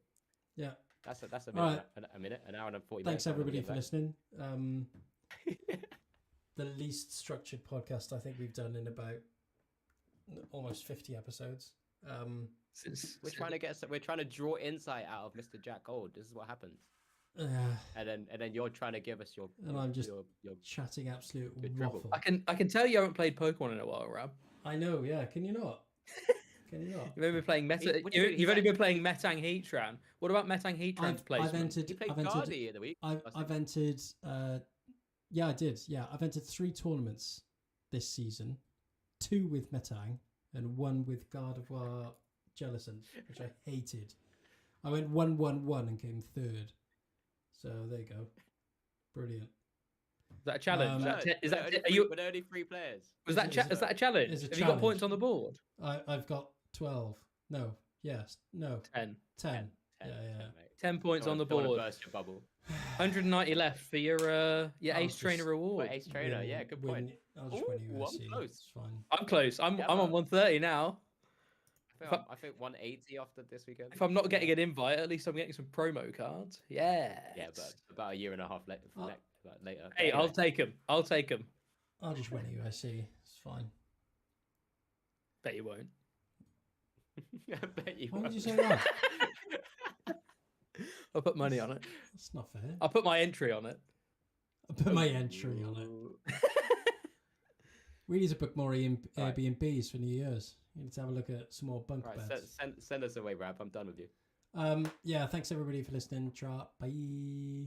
Yeah. That's a minute, a minute, an hour and 40 minutes. Thanks, everybody, for listening. The least structured podcast I think we've done in about almost 50 episodes. We're trying to draw insight out of Mr. Jack Gold. This is what happens. And then you're trying to give us your I'm just your chatting absolute waffle. I can tell you haven't played Pokemon in a while, Rob. I know, yeah. Can you not? Can you not? You've only been playing Meta. What do you mean? You've only been playing Metang Heatran. What about Metang Heatran's I've placement? entered. He played I've entered. Guardi in the week. I've entered. Yeah, I did. Yeah, I've entered 3 tournaments this season, 2 with Metang and 1 with Gardevoir Jellicent, which I hated. I went 1-1-1 and came 3rd. So there you go. Brilliant. Is that a challenge? Is that are you? But only 3 players. Is that a challenge? It's a Have you got challenge. points on the board? I've got 12. No. Yes. No. 10. 10. Yeah. 10 points on the board. Burst your bubble. 190 left for your Ace Trainer reward. Ace Trainer, yeah, good point. I'll just win you. I'm close. It's fine. I'm close. I'm on 130 now. I think 180 after this weekend. If I'm not getting an invite, at least I'm getting some promo cards. Yeah. Yeah, but about a year and a half later. Hey, anyway. I'll take them. I'll just win you. It's fine. Bet you won't. I bet you Why won't. would you say that? I'll put money on it. That's not fair. I'll put my entry on it. I'll put my entry on it. We need to book more Airbnbs for New Year's. You need to have a look at some more bunk beds. Send us away, Rab. I'm done with you. Yeah, thanks everybody for listening. Bye.